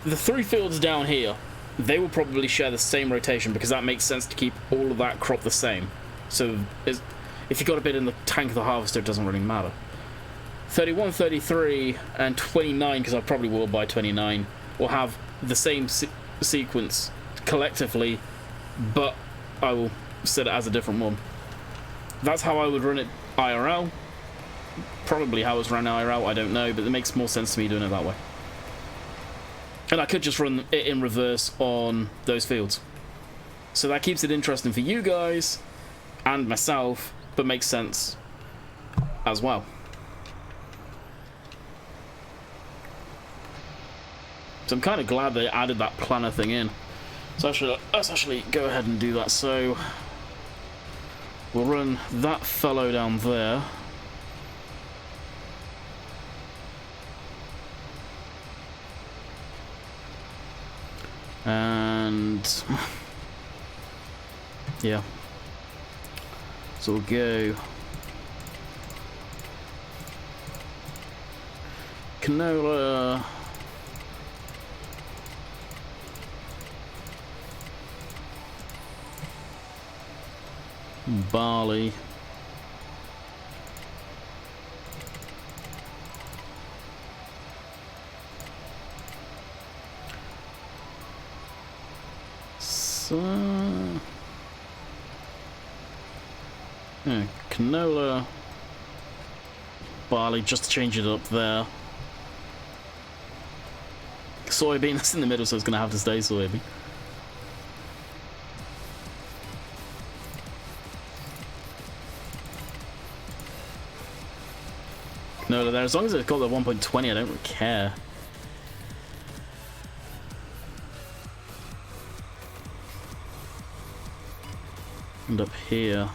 the three fields down here, they will probably share the same rotation because that makes sense to keep all of that crop the same. So if you got a bit in the tank of the harvester, it doesn't really matter. 31, 33, and 29, because I probably will buy 29, will have the same sequence collectively, but I will set it as a different one. That's how I would run it IRL. Probably how it's run IRL, I don't know, but it makes more sense to me doing it that way. And I could just run it in reverse on those fields. So that keeps it interesting for you guys and myself, but makes sense as well. So I'm kind of glad they added that planner thing in. So let's actually go ahead and do that. So we'll run that fellow down there. And yeah, so we'll go canola, barley, yeah, canola, barley, just to change it up there. Soybean, that's in the middle, so it's going to have to stay soybean. Canola there, as long as it's got the 1.20, I don't really care. And up here,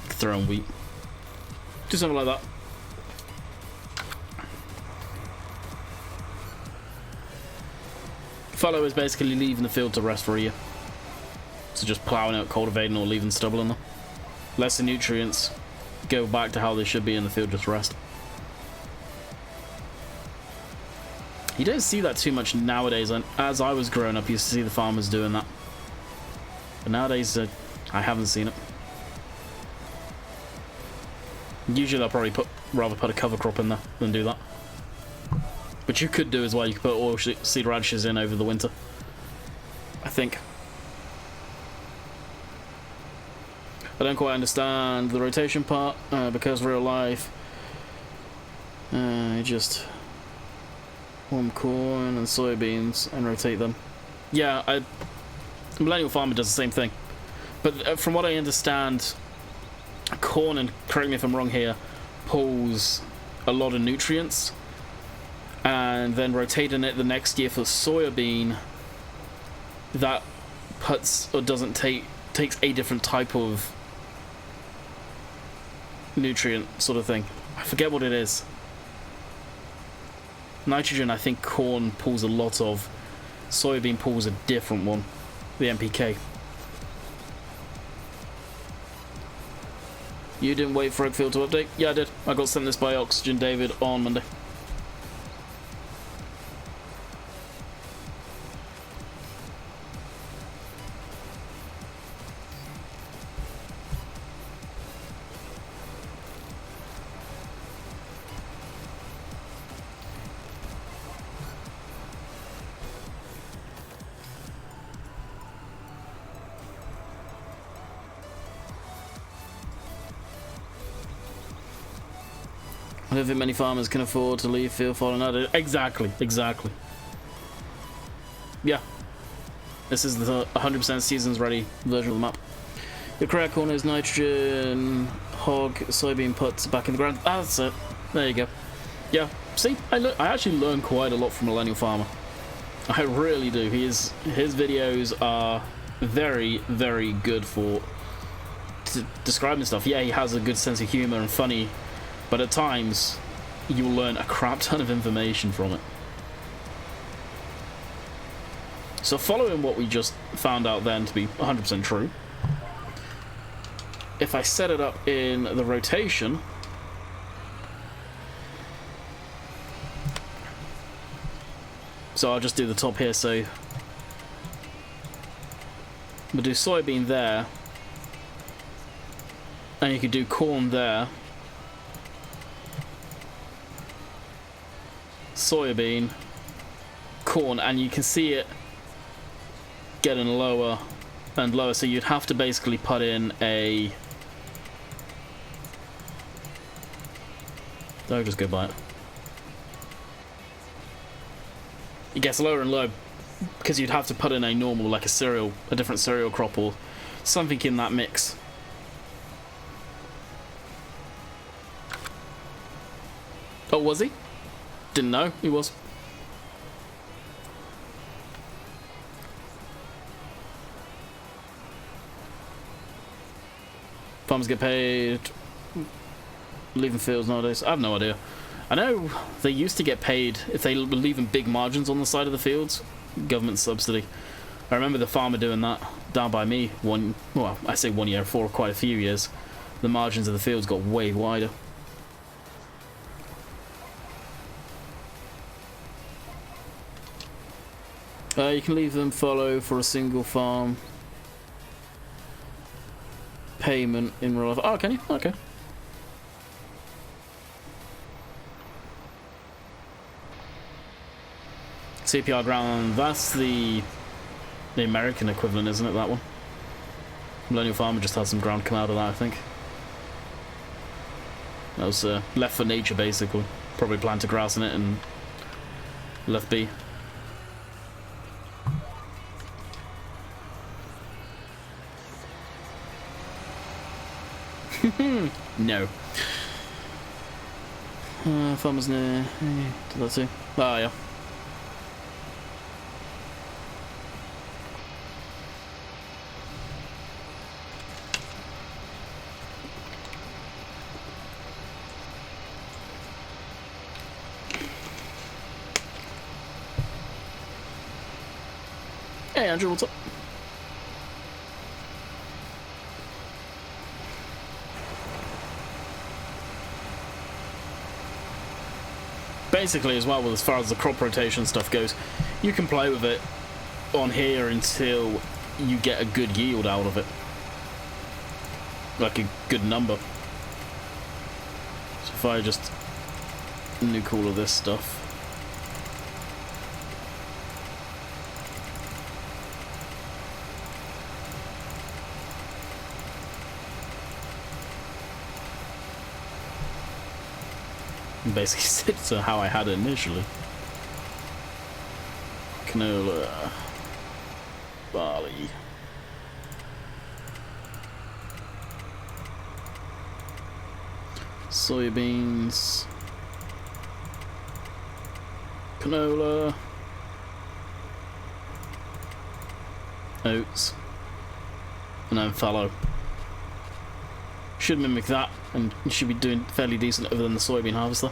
throw in wheat. Do something like that. Fallow is basically leaving the field to rest for a year. So just ploughing out, cultivating, or leaving stubble in them. Lesser nutrients, go back to how they should be in the field, just rest. You don't see that too much nowadays, and as I was growing up, you used to see the farmers doing that. But nowadays, I haven't seen it. Usually they'll probably rather put a cover crop in there than do that. But you could do as well, you could put oil seed radishes in over the winter, I think. I don't quite understand the rotation part, because real life, just warm corn and soybeans and rotate them. Yeah, Millennial Farmer does the same thing. But from what I understand, corn, and correct me if I'm wrong here, pulls a lot of nutrients, and then rotating it the next year for soybean, that puts or doesn't takes a different type of nutrient sort of thing. I forget what it is. Nitrogen, I think corn pulls a lot of. Soybean pulls a different one, the NPK. You didn't wait for Oakfield to update? Yeah, I did. I got sent this by Oxygen David on Monday. I don't think many farmers can afford to leave field falling out. Exactly. Yeah. This is the 100% seasons ready version of the map. The correct corner is nitrogen, hog, soybean puts back in the ground. Ah, that's it. There you go. Yeah. See, I actually learned quite a lot from Millennial Farmer. I really do. His videos are very, very good for describing stuff. Yeah, he has a good sense of humor and funny. But at times, you'll learn a crap ton of information from it. So following what we just found out then to be 100% true, if I set it up in the rotation, so I'll just do the top here, so we'll do soybean there, and you could do corn there, soybean, corn, and you can see it getting lower and lower, so you'd have to basically put in a... Don't just go by it. It gets lower and lower because you'd have to put in a normal, like a different cereal crop or something in that mix. Oh, was he? Didn't know he was. Farmers get paid leaving fields nowadays. I have no idea. I know they used to get paid if they were leaving big margins on the side of the fields. Government subsidy. I remember the farmer doing that down by me I say 1 year, for quite a few years. The margins of the fields got way wider. You can leave them follow for a single farm payment in real life. Oh, can you? Okay. CPR ground, that's the American equivalent, isn't it, that one? Millennial Farmer just had some ground come out of that, I think. That was left for nature, basically. Probably planted grass in it and left be. No. Farmers near. Did that too? Oh, yeah. Hey Andrew, what's up? Basically, as well, as far as the crop rotation stuff goes, you can play with it on here until you get a good yield out of it. Like a good number. So if I just nuke all of this stuff. Basically sits to how I had it initially. Canola, barley, soybeans, canola, oats, and then fallow. Should mimic that, and you should be doing fairly decent other than the soybean harvester.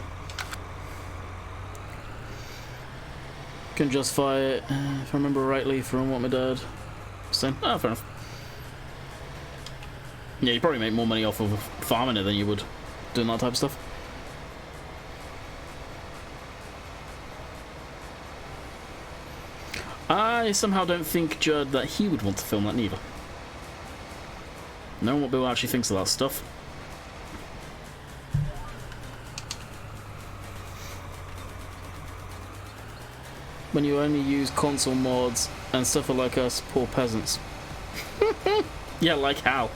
Can justify it, if I remember rightly, from what my dad was saying. Ah, fair enough. Yeah, you probably make more money off of farming it than you would doing that type of stuff. I somehow don't think, Judd, that he would want to film that neither. No one what Bill actually thinks of that stuff. When you only use console mods and suffer like us poor peasants. Yeah, like how?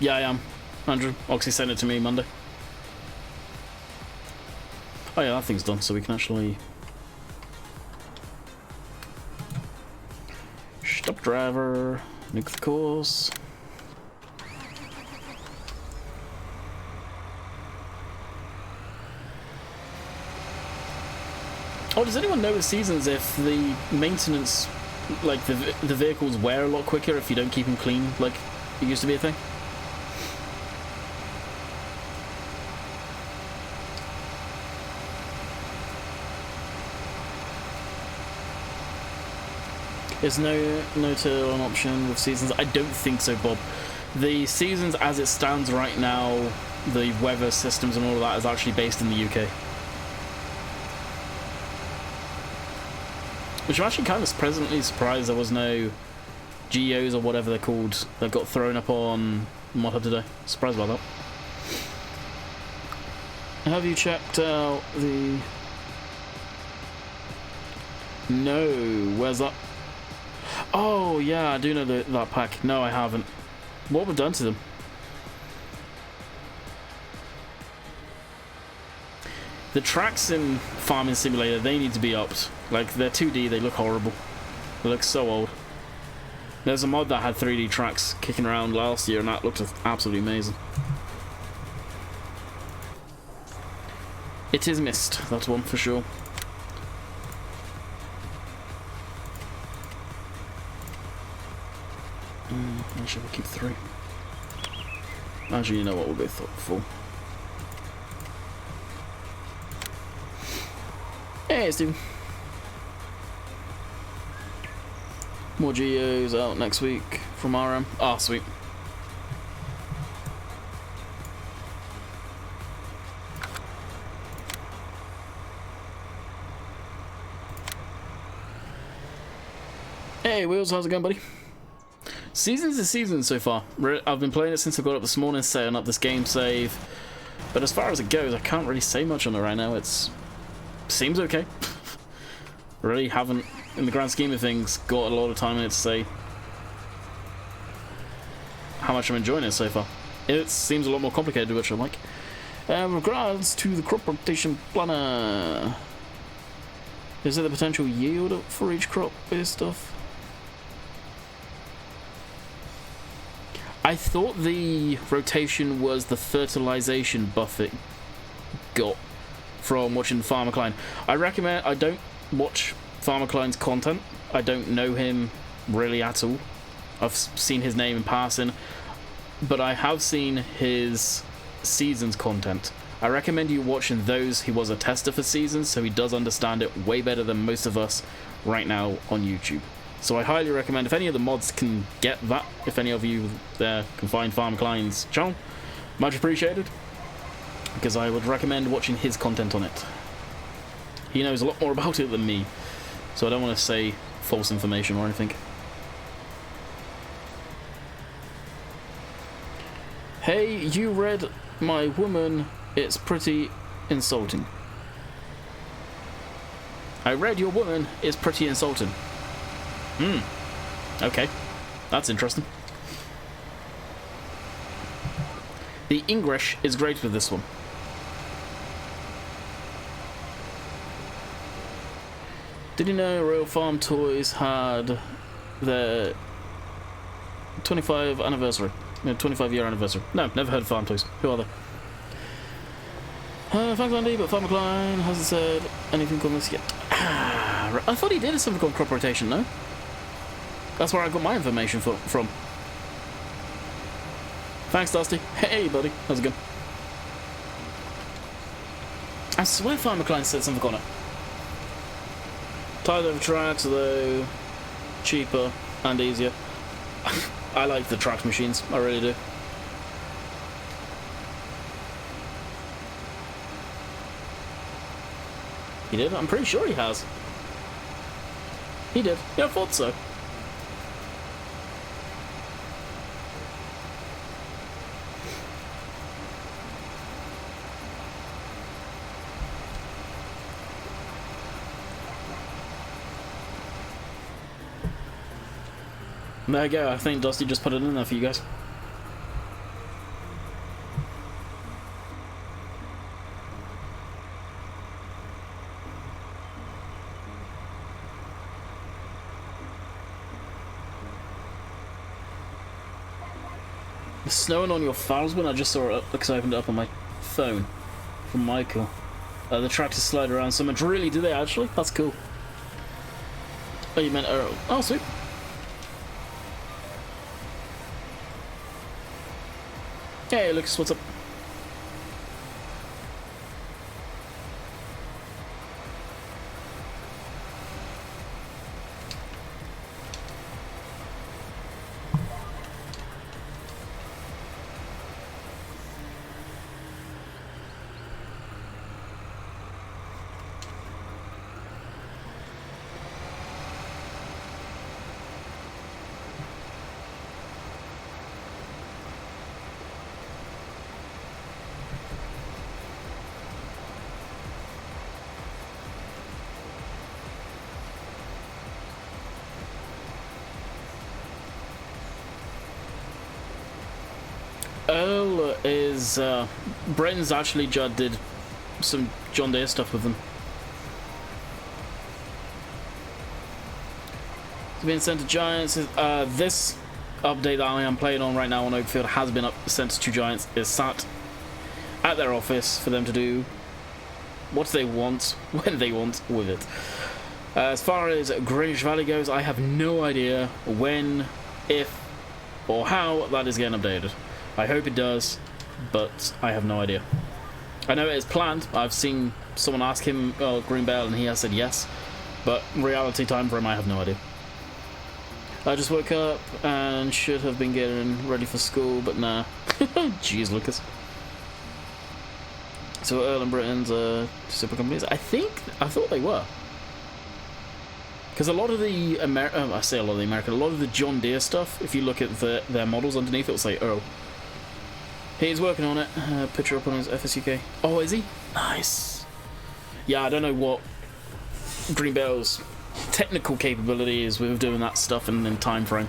Yeah, I am. Andrew, Oxy sent it to me Monday. Oh yeah, that thing's done, so we can actually... Stop driver, nuke the course. Oh, does anyone know with seasons if the maintenance, like the vehicles wear a lot quicker if you don't keep them clean, like it used to be a thing? Is no till an option with seasons? I don't think so, Bob. The seasons as it stands right now, the weather systems and all of that is actually based in the UK. Which I'm actually kind of pleasantly surprised there was no GEOs or whatever they're called that got thrown up on Mod Hub today. Surprised about that. Have you checked out the... No, where's that? Oh, yeah, I do know that pack. No, I haven't. What have we done to them? The tracks in Farming Simulator, they need to be upped. Like, they're 2D, they look horrible. They look so old. There's a mod that had 3D tracks kicking around last year, and that looked absolutely amazing. It is missed, that's one for sure. Actually, we'll keep 3. Actually, you know what, we'll go full. Hey, Steve. More GEOs out next week from RM. Ah, sweet. Hey, Wheels, how's it going, buddy? Seasons is season so far. I've been playing it since I got up this morning, setting up this game save. But as far as it goes, I can't really say much on it right now. Seems okay. Really haven't, in the grand scheme of things, got a lot of time in it to say how much I'm enjoying it so far. It seems a lot more complicated, which I like. Regards to the crop rotation planner, is there the potential yield for each crop based stuff? I thought the rotation was the fertilization buff it got from watching Farmer Klein. I don't watch Farmer Klein's content. I don't know him really at all. I've seen his name in passing, but I have seen his Seasons content. I recommend you watching those. He was a tester for Seasons, so he does understand it way better than most of us right now on YouTube. So I highly recommend, if any of the mods can get that, if any of you there can find Farmer Klein's channel, much appreciated, because I would recommend watching his content on it. He knows a lot more about it than me, so I don't want to say false information or anything. Hey, you read my woman, it's pretty insulting. I read your woman, it's pretty insulting. Okay, that's interesting. The English is great with this one. Did you know Royal Farm Toys had their 25th anniversary? No, 25-year anniversary. No, never heard of Farm Toys. Who are they? Thanks, Andy, but Farmer Klein hasn't said anything on this yet. I thought he did something called crop rotation, no? That's where I got my information from. Thanks, Dusty. Hey, buddy. How's it going? I swear Farmer Klein said something on it. Tied over tracks, though, cheaper and easier. I like the track machines, I really do. He did? I'm pretty sure he has. He did. Yeah, I thought so. There you go, I think Dusty just put it in there for you guys. It's snowing on your Falsman. I just saw it up because I opened it up on my phone from Michael. The tractors slide around so much. Really, do they actually? That's cool. Oh, you meant Earl. Oh, sweet. Hey, Lucas, what's up? Earl is Brenton's actually did some John Deere stuff with them. It's been sent to Giants. This update that I am playing on right now on Oakfield has been sent to Giants. Is sat at their office for them to do what they want when they want with it. As far as Greenwich Valley goes, I have no idea when, if, or how that is getting updated. I hope it does, but I have no idea. I know it is planned. I've seen someone ask him, Green Bell, and he has said yes. But reality time frame, I have no idea. I just woke up and should have been getting ready for school, but nah. Jeez, Lucas. So Earl and Britain's super companies? I thought they were. Because a lot of the a lot of the John Deere stuff, if you look at their models underneath, it'll say Earl. He's working on it. Picture up on his FSUK. Oh, is he? Nice. Yeah, I don't know what Green Bell's technical capability is with doing that stuff in time frame.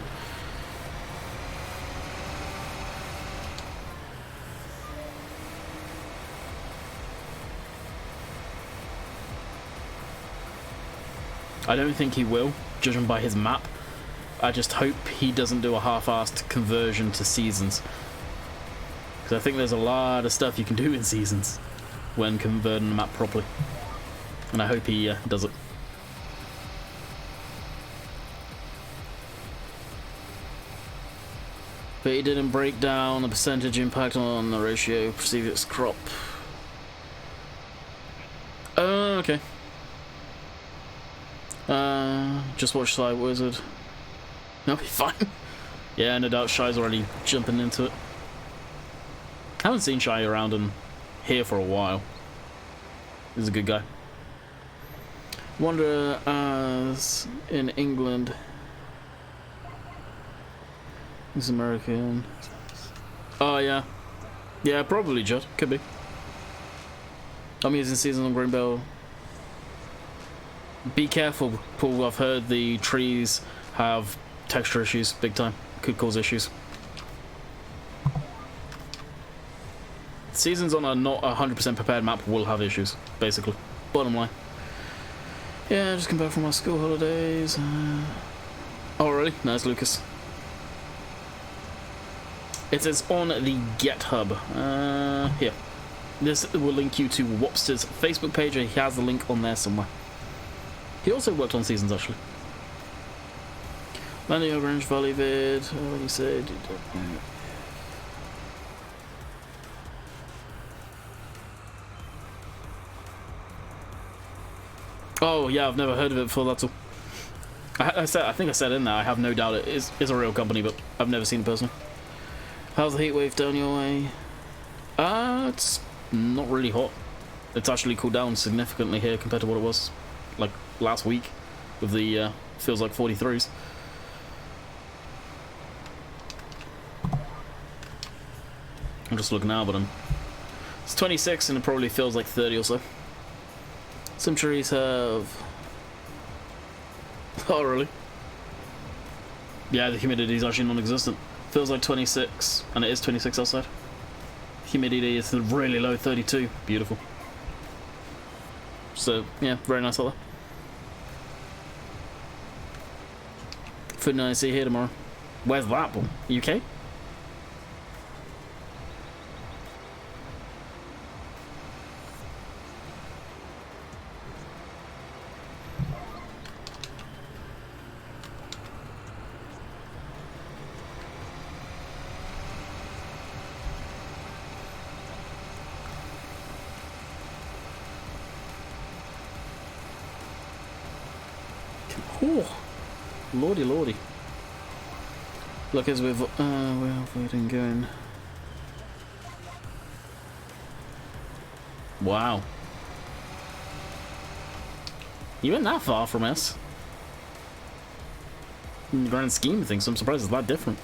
I don't think he will, judging by his map. I just hope he doesn't do a half-assed conversion to Seasons. Because I think there's a lot of stuff you can do in Seasons when converting the map properly. And I hope he does it. But he didn't break down the percentage impact on the ratio previous crop. Okay. Just watch Sly Wizard. That'll be fine. Yeah, no doubt Shy's already jumping into it. I haven't seen Shy around in here for a while. He's a good guy. Wonder as in England. He's American. Oh yeah. Yeah, probably Judd. Could be. I'm using seasonal green bell. Be careful, Paul. I've heard the trees have texture issues big time. Could cause issues. Seasons on a not 100% prepared map will have issues, basically. Bottom line. Yeah, I just come back from my school holidays. Oh, really? Nice, Lucas. It is on the GitHub. Here. This will link you to Wopster's Facebook page. He has the link on there somewhere. He also worked on Seasons, actually. Landing over Orange Valley vid. What do you say? Oh yeah, I've never heard of it before. That's all. I think I said in there. I have no doubt it is a real company, but I've never seen it personally. How's the heat wave down your way? It's not really hot. It's actually cooled down significantly here compared to what it was like last week with the feels like 43s. I'm just looking now, but it's 26 and it probably feels like 30 or so. Some trees have... Oh, really? Yeah, the humidity is actually non-existent. Feels like 26, and it is 26 outside. Humidity is really low, 32. Beautiful. So, yeah, very nice out there. Food night, see you here tomorrow. Where's that one? UK? Oh, lordy, lordy. Look, as we're avoiding going. Wow. You went that far from us. In the grand scheme of things, I'm surprised it's that different.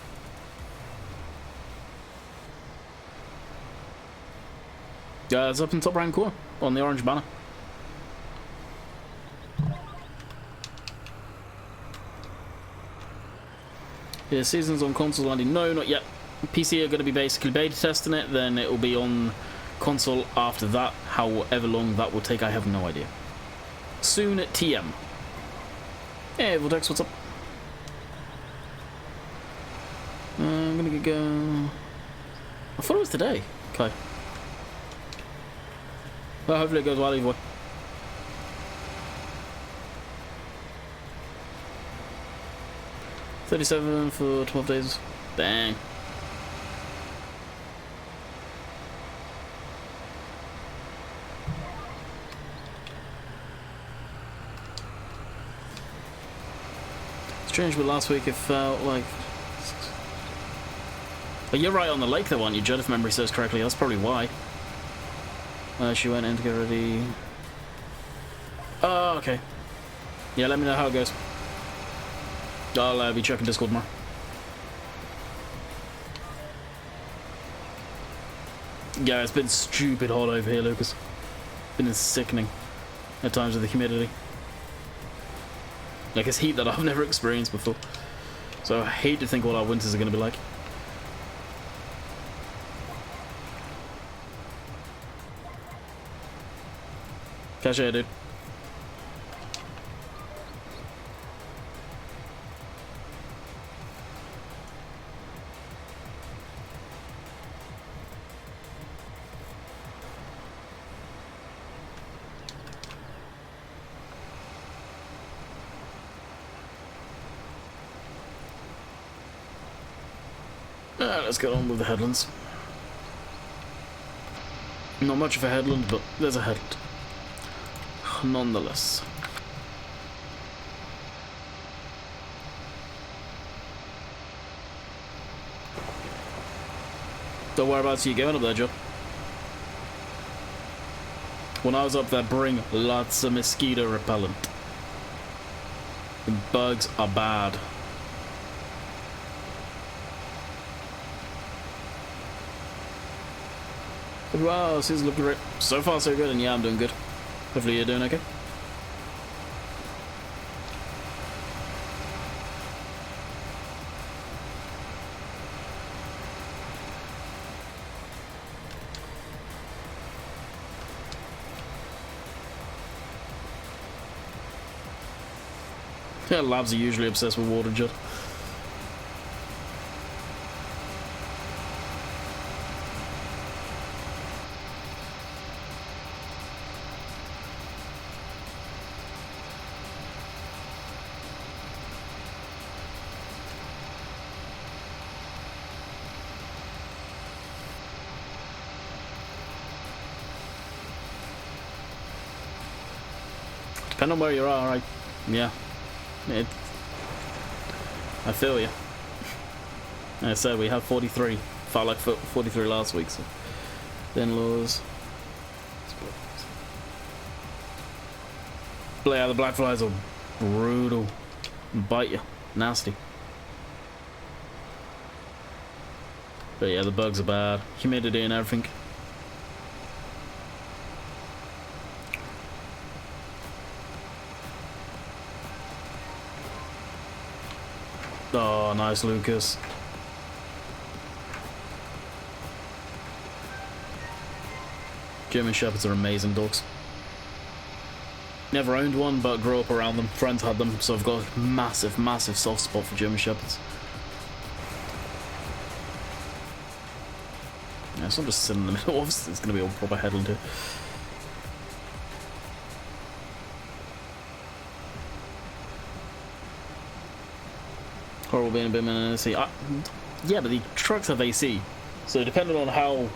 Yeah, it's up in the top right corner on the orange banner. Yeah, Seasons on console landing. No, not yet. PC are going to be basically beta testing it, then it will be on console after that. However long that will take, I have no idea. Soon at TM. Hey, Vortex, what's up? I'm going to go... I thought it was today. Okay. Well, hopefully it goes well either way. $37 for 12 days. Dang. Strange, but last week it felt like... Oh, you're right on the lake though, aren't you, Judd, if memory serves correctly? That's probably why. She went in to get ready. Oh, okay. Yeah, let me know how it goes. I'll be checking Discord more. Yeah, it's been stupid hot over here, Lucas. Been sickening at times with the humidity. Like, it's heat that I've never experienced before. So I hate to think what our winters are going to be like. Catch ya, dude. Let's get on with the headlands. Not much of a headland, but there's a headland. Nonetheless. So whereabouts are you going up there, Joe? When I was up there, bring lots of mosquito repellent. The bugs are bad. Wow, this is looking great. So far so good, and yeah, I'm doing good. Hopefully you're doing okay. Yeah, labs are usually obsessed with water, Judd. Depending on where you are, right? Yeah. I feel you. Like I said, we have 43. Felt like 43 last week, so. The in-laws. But yeah, the black flies are brutal. Bite you. Nasty. But yeah, the bugs are bad. Humidity and everything. Oh, nice, Lucas. German Shepherds are amazing dogs. Never owned one, but grew up around them. Friends had them, so I've got a massive, massive soft spot for German Shepherds. Yeah, so I'm just sitting in the middle. Obviously, it's going to be a proper headland here. Horrible being a bit in AC. Yeah, but the trucks have AC, so depending on how,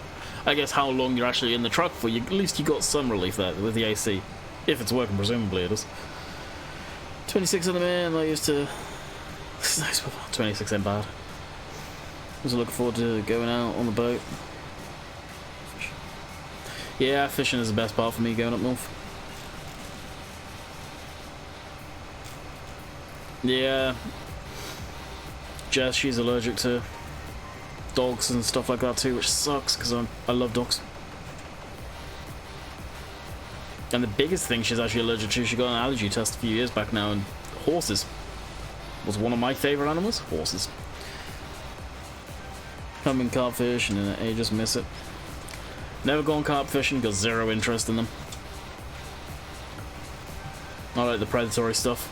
I guess, how long you're actually in the truck for, at least you got some relief there with the AC, if it's working. Presumably it is. 26 of them in. I used to. This is nice. 26 ain't bad. I was looking forward to going out on the boat. Yeah, fishing is the best part for me going up north. Yeah. Jess, she's allergic to dogs and stuff like that too, which sucks because I love dogs. And the biggest thing she's actually allergic to, she got an allergy test a few years back now, and horses was one of my favourite animals. Horses. Haven't been carp fishing in ages, miss it. Never gone carp fishing, got zero interest in them. I like the predatory stuff.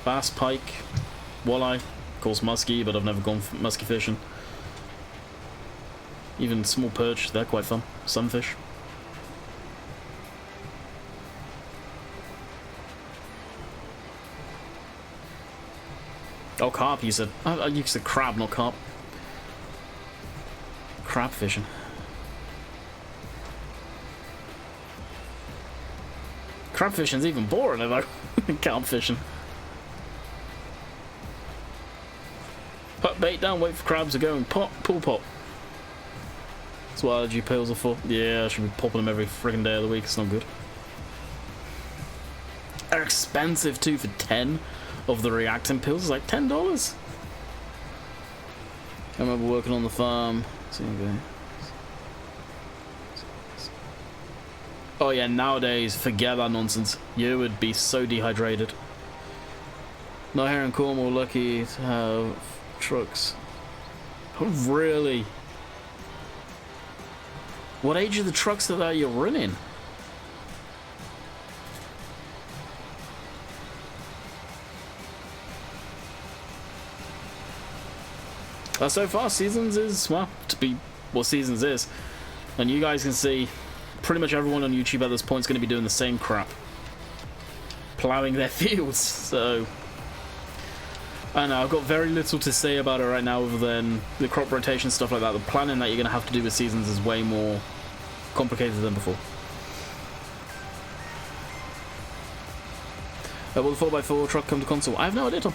Bass, pike, walleye, of course muskie, but I've never gone muskie fishing. Even small perch, they're quite fun. Sunfish. Oh, carp, you said. You said crab, not carp. Crab fishing. Crab fishing's even boring though. Carp fishing. Put bait down, wait for crabs to go and pop, pull pop. That's what allergy pills are for. Yeah, I should be popping them every friggin' day of the week. It's not good. They're expensive too for 10 of the reactant pills. It's like $10. I remember working on the farm. Oh yeah, nowadays, forget that nonsense. You would be so dehydrated. Not here in Cornwall, lucky to have trucks. Oh, really? What age are the trucks that you're running? So far, Seasons is, well, to be what Seasons is. And you guys can see pretty much everyone on YouTube at this point is going to be doing the same crap. Plowing their fields, so I know, I've got very little to say about it right now other than the crop rotation, stuff like that. The planning that you're going to have to do with seasons is way more complicated than before. Will the 4x4 truck come to console? I have no idea, Tom.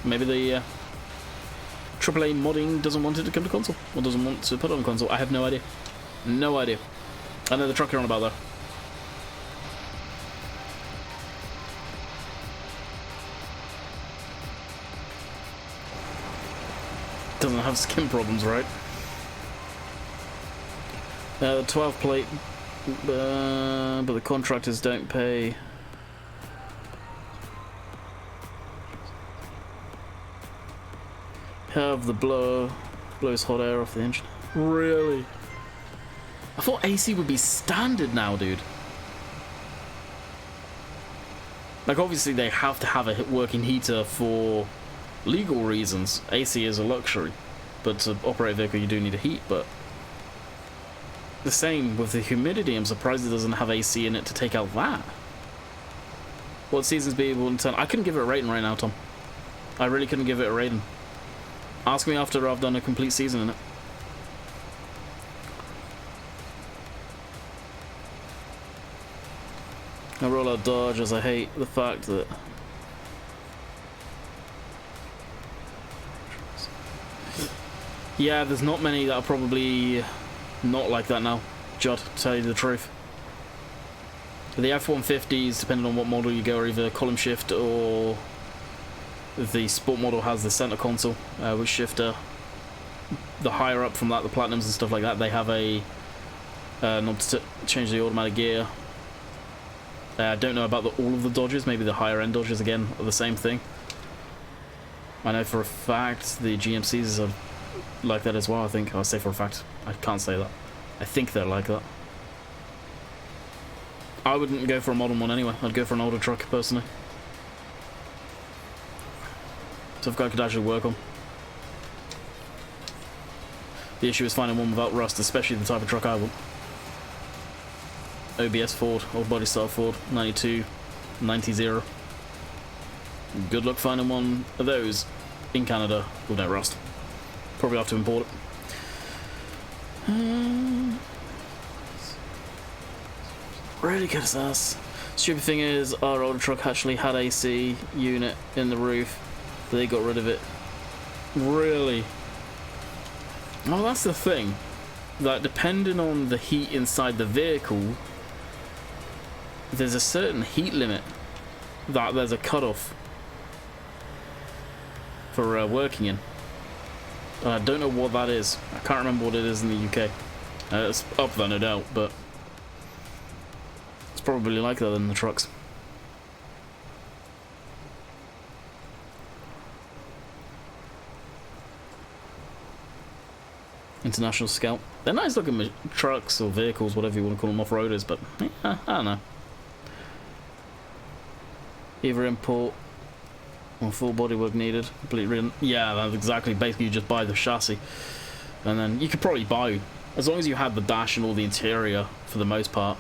Maybe the AAA modding doesn't want it to come to console, or doesn't want to put it on console. I have no idea. No idea. I know the truck you're on about, though. Doesn't have skin problems, right? The 12 plate, but the contractors don't pay. Have the blows hot air off the engine. Really? I thought AC would be standard now, dude. Like, obviously they have to have a working heater for legal reasons. AC is a luxury, but to operate a vehicle you do need a heat. But the same with the humidity. I'm surprised it doesn't have AC in it to take out that. What seasons be able to turn? I couldn't give it a rating right now, Tom. I really couldn't give it a rating. Ask me after I've done a complete season in it. I roll out Dodge as I hate the fact that yeah, there's not many that are probably not like that now, Judd, to tell you the truth. The F-150s, depending on what model you go, are either column shift or the sport model has the center console with shifter. The higher up from that, the platinums and stuff like that, they have a knob to change the automatic gear. I don't know about all of the Dodges. Maybe the higher end Dodges again are the same thing. I know for a fact the GMCs are like that as well. I think I'll say for a fact. I can't say that. I think they're like that. I wouldn't go for a modern one anyway. I'd go for an older truck personally. Tough guy could actually work on. The issue is finding one without rust, especially the type of truck I want. OBS Ford, old body style Ford, 92, 90. Good luck finding one of those in Canada with no rust. Probably have to import it. Really good as ass. Stupid thing is, our older truck actually had AC unit in the roof. They got rid of it. Really? Well, that's the thing. That depending on the heat inside the vehicle, there's a certain heat limit that there's a cutoff for working in. And I don't know what that is. I can't remember what it is in the UK. It's up there, no doubt, but it's probably like that in the trucks. International Scout. They're nice looking trucks or vehicles, whatever you want to call them, off-roaders, but yeah, I don't know. Either import or full bodywork needed. Completely. Yeah, that's exactly. Basically, you just buy the chassis, and then you could probably buy, as long as you had the dash and all the interior for the most part,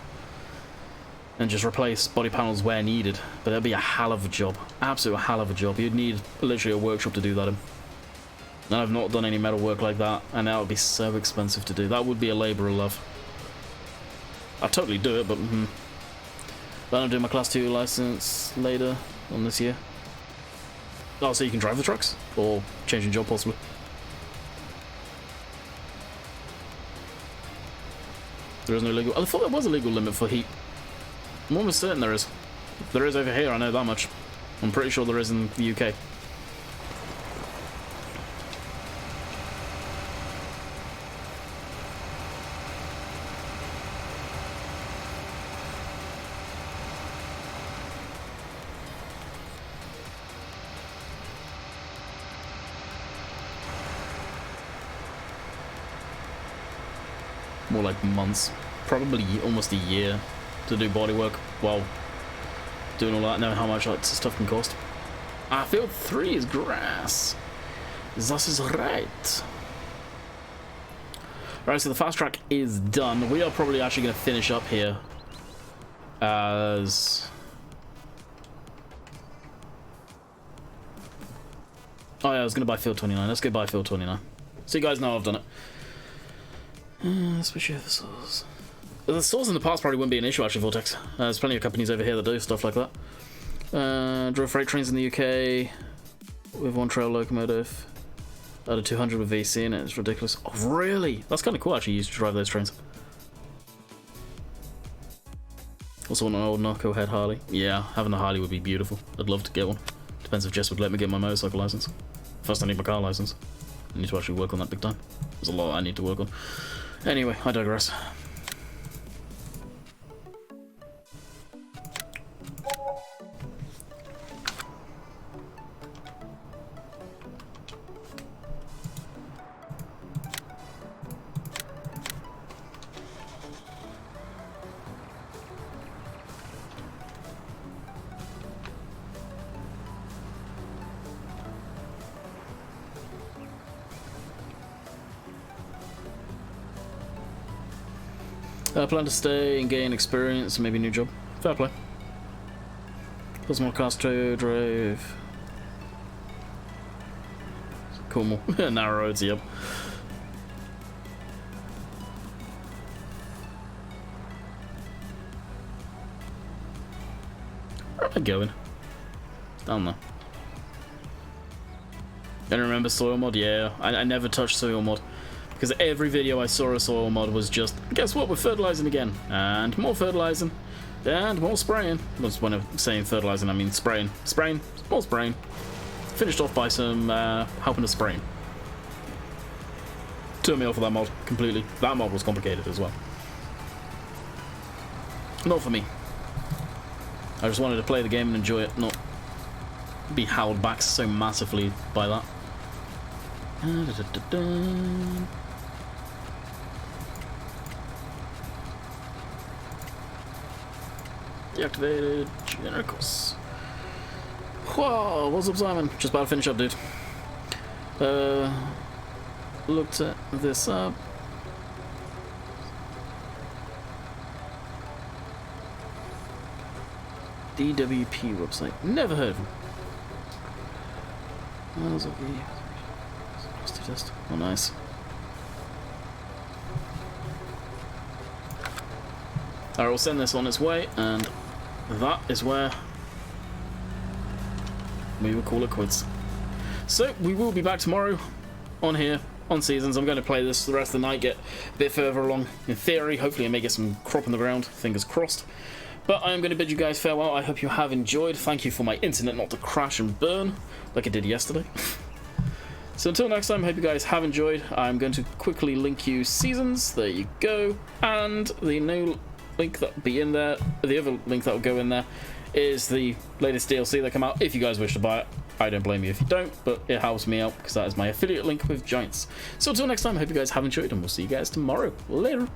and just replace body panels where needed. But that'd be a hell of a job. Absolute hell of a job. You'd need literally a workshop to do that in. And I've not done any metal work like that, and that would be so expensive to do. That would be a labour of love. I'd totally do it, but then I'll do my Class 2 license later on this year. Oh, so you can drive the trucks? Or changing job, possibly. There is no legal... I thought there was a legal limit for heat. I'm almost certain there is. There is over here, I know that much. I'm pretty sure there is in the UK. More like months, probably almost a year to do bodywork while doing all that, knowing how much that stuff can cost. Field 3 is grass. This is right. Right, so the fast track is done. We are probably actually going to finish up here as... Oh yeah, I was going to buy field 29. Let's go buy field 29. So you guys know I've done it. Especially the stores. The stores in the past probably wouldn't be an issue, actually, Vortex. There's plenty of companies over here that do stuff like that. Drove freight trains in the UK with one trail locomotive. Out of 200 with VC in it. It's ridiculous. Oh, really? That's kind of cool, actually, you used to drive those trains. Also want an old knucklehead Harley. Yeah, having a Harley would be beautiful. I'd love to get one. Depends if Jess would let me get my motorcycle license. First I need my car license. I need to actually work on that big time. There's a lot I need to work on. Anyway, I digress. Plan to stay and gain experience and maybe a new job. Fair play. Plus more cars to drive. Cool, more narrow roads, yep. Where am I going? Down there. Don't remember soil mod? Yeah, I never touched soil mod. Because every video I saw a soil mod was just, guess what, we're fertilizing again. And more fertilizing. And more spraying. That's when I'm saying fertilizing, I mean spraying. Spraying, more spraying. Finished off by some helping to spraying. Turned me off of that mod completely. That mod was complicated as well. Not for me. I just wanted to play the game and enjoy it, not be held back so massively by that. Deactivated genericals. Whoa, what's up, Simon? Just about to finish up, dude. Looked at this up. DWP website. Never heard of him. Test. Oh, nice. Alright, we'll send this on its way, and that is where we will call it quits. So, we will be back tomorrow on here, on Seasons. I'm going to play this the rest of the night, get a bit further along. In theory, hopefully I may get some crop in the ground, fingers crossed. But I am going to bid you guys farewell. I hope you have enjoyed. Thank you for my internet not to crash and burn, like it did yesterday. So until next time, I hope you guys have enjoyed. I'm going to quickly link you Seasons. There you go. And the new link that will be in there, the other link that will go in there, is the latest DLC that come out. If you guys wish to buy it, I don't blame you if you don't, but it helps me out because that is my affiliate link with Giants. So until next time, I hope you guys have enjoyed, and we'll see you guys tomorrow. Later.